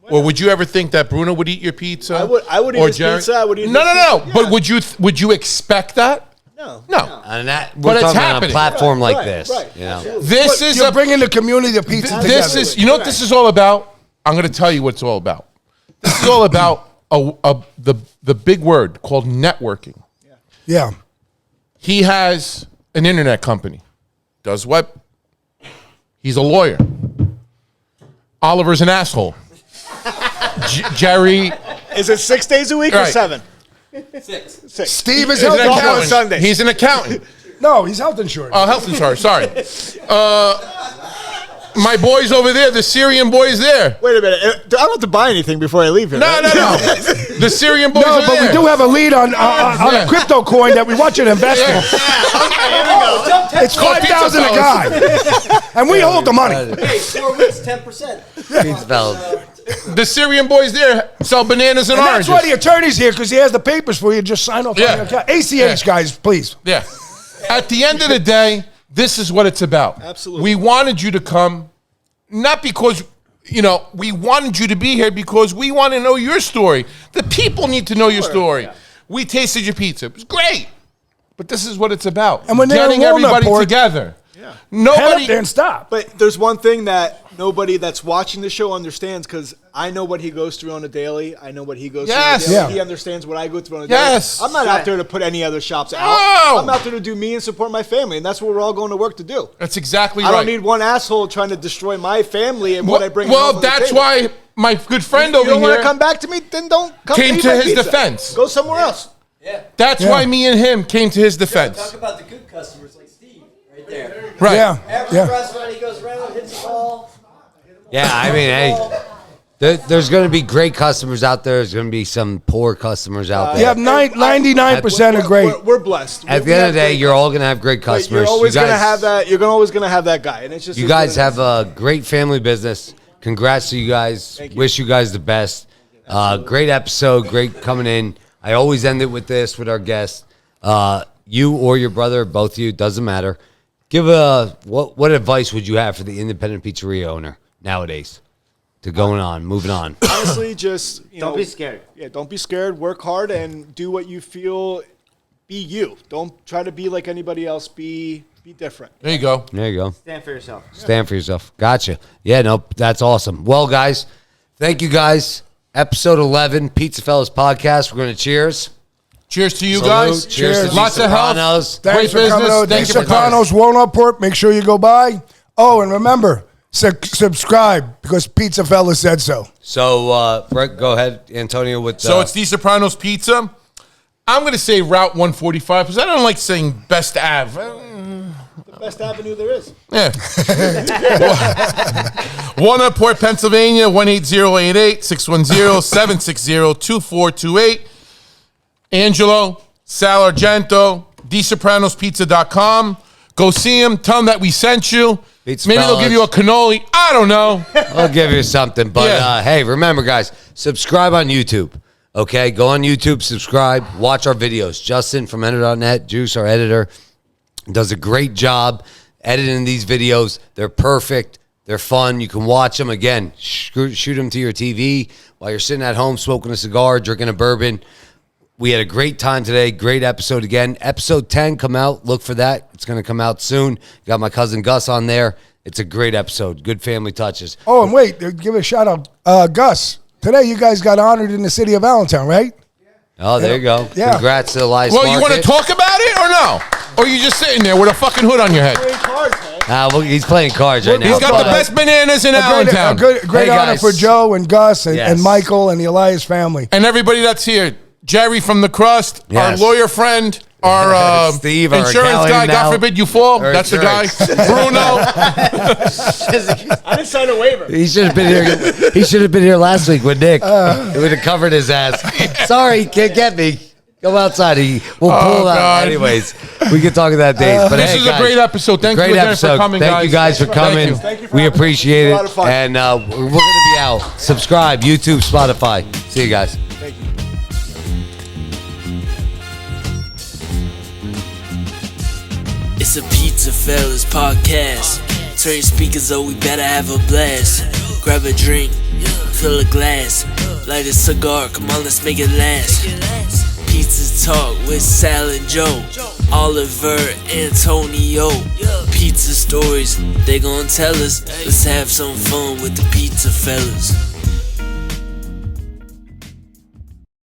Or would you ever think that Bruno would eat your pizza? I would eat Or his Jerry? pizza. I would eat No. his pizza. But would you expect that? No. No. And that, But we're it's talking on a happening. platform like Right, this. right. You know? Absolutely. This is You're a bringing the community of pizza together. This is, you know what this is all about? I'm going to tell you what it's all about. This is all about the big word called networking. Yeah. He has an internet company. Does what? He's a lawyer. Oliver's an asshole. Jerry Is it 6 days a week or Right. 7? 6. 6. Steve is is an health on accountant. insurance. Sundays. He's an accountant. No, he's health insurance. Health insurance, sorry. My boy's over there. The Syrian boy's there. Wait a minute. I don't have to buy anything before I leave here. No. right? The Syrian boys No, are but there. we do have a lead on a crypto coin that we want you to invest in. It's Called 5,000 a PizzaFellas. guy, and we hold the money. Hey, 4 weeks, 10%. PizzaFellas. The Syrian boys there sell bananas and And oranges. that's why the attorney's here, because he has the papers for you. Just sign off Yeah. on your account. ACH, Yeah. guys, please. Yeah. At the end of the day, this is what it's about. Absolutely. We wanted you to come, not because, we wanted you to be here because we want to know your story. The people need to know your story. Yeah. We tasted your pizza. It was great. But this is what it's about. And when they're getting in everybody Walnutport, together. Yeah. Head up Nobody. there and stop. But there's one thing that nobody that's watching the show understands, because I know what he goes through on a daily. I know what he goes Yes. through on a daily. Yeah. He understands what I go through on a Yes. daily. I'm not out there to put any other shops out. No. I'm out there to do me and support my family, and that's what we're all going to work to do. That's exactly I right. don't need one asshole trying to destroy my family and what I bring home Well, on the that's table. why my good friend You over don't want here to come back to me? Then don't come came eat to my his pizza. defense. Go somewhere else. That's Yeah. why me and him came to his defense. Talk about the good customers like Steve right there. Right. Yeah. Every Yeah. restaurant he goes around, hits the ball. Yeah, I mean, hey, there's going to be great customers out there. There's going to be some poor customers out there. You have 99% are great. We're blessed. At We the end have of the day, great you're all going to have great But customers. you're always You gonna guys- have that. You're always gonna have that guy, and it's just You is what guys it have is. a great family business. Congrats to you guys. Thank you. Wish you guys the best. Great episode. Great coming in. I always end it with this with our guests. You or your brother, both of you, doesn't matter. Give what advice would you have for the independent pizzeria owner nowadays to moving on? honestly just Don't be scared. Yeah, don't be scared. Work hard and do what you feel. Be you. Don't try to be like anybody else. Be different. There you go. There you go. Stand for yourself. Stand for yourself. Gotcha. Yeah, no, that's awesome. Well, guys, thank you guys. Episode 11, PizzaFellas Podcast. We're going to cheers. Cheers to you Salute. guys. Cheers to Lots the of health. Sopranos. Great Thanks for coming business. out. Thank The you for coming. Sopranos, Walnutport. Make sure you go by. Oh, and remember, subscribe because Pizza Fella said so. So, Brett, go ahead, Antonio, with So it's the Sopranos Pizza. I'm going to say Route 145 because I don't like saying Best Ave. The best avenue there is. Yeah. Walnutport, Pennsylvania, 18088-610-760-2428. Angelo Sal, Argento, DeSopranosPizza.com. Go see him. Tell them that we sent you. Pizza Maybe they'll Fellas. give you a cannoli. I don't know. I'll give you something. But Yeah. hey, remember, guys, subscribe on YouTube. Okay? Go on YouTube, subscribe, watch our videos. Justin from Enter.net, Juice, our editor, does a great job editing these videos. They're perfect. They're fun. You can watch them. Again, shoot them to your TV while you're sitting at home smoking a cigar, drinking a bourbon. We had a great time today. Great episode again. Episode 10 come out. Look for that. It's going to come out soon. Got my cousin Gus on there. It's a great episode. Good family touches. Oh, and wait, give a shout out. Gus, today you guys got honored in the city of Allentown, right? Oh, there you go. Yeah. Congrats to Elias Well, you want to Market. talk about it or no? Or are you just sitting there with a fucking hood on your head? Well, he's playing cards right now. He's got the but, best bananas in A Allentown. great Hey, honor guys. for Joe and Gus and, Yes. and Michael and the Elias family. And everybody that's here. Jerry from the Crust, Yes. our lawyer friend, our Steve, our insurance guy. accountant God now. forbid you fall. Our That's the guy. insurance. Bruno. I didn't sign a waiver. He should have been here. He should have been here last week with Nick. It would have covered his ass. Sorry, he can't get me. Go outside. We'll pull him out. God. Anyways, we can talk of that days. But This hey, is guys, a great episode. Thank great you again episode. for coming, Thank guys. you guys for coming. Thank you. We appreciate It was a lot it. of fun. And we're going to be out. Subscribe, YouTube, Spotify. See you guys. It's a PizzaFellas podcast. Turn your speakers up, we better have a blast. Grab a drink, fill a glass. Light a cigar, come on, let's make it last. Pizza Talk with Sal and Joe. Oliver, Antonio. Pizza stories, they gon' tell us. Let's have some fun with the Pizza Fellas.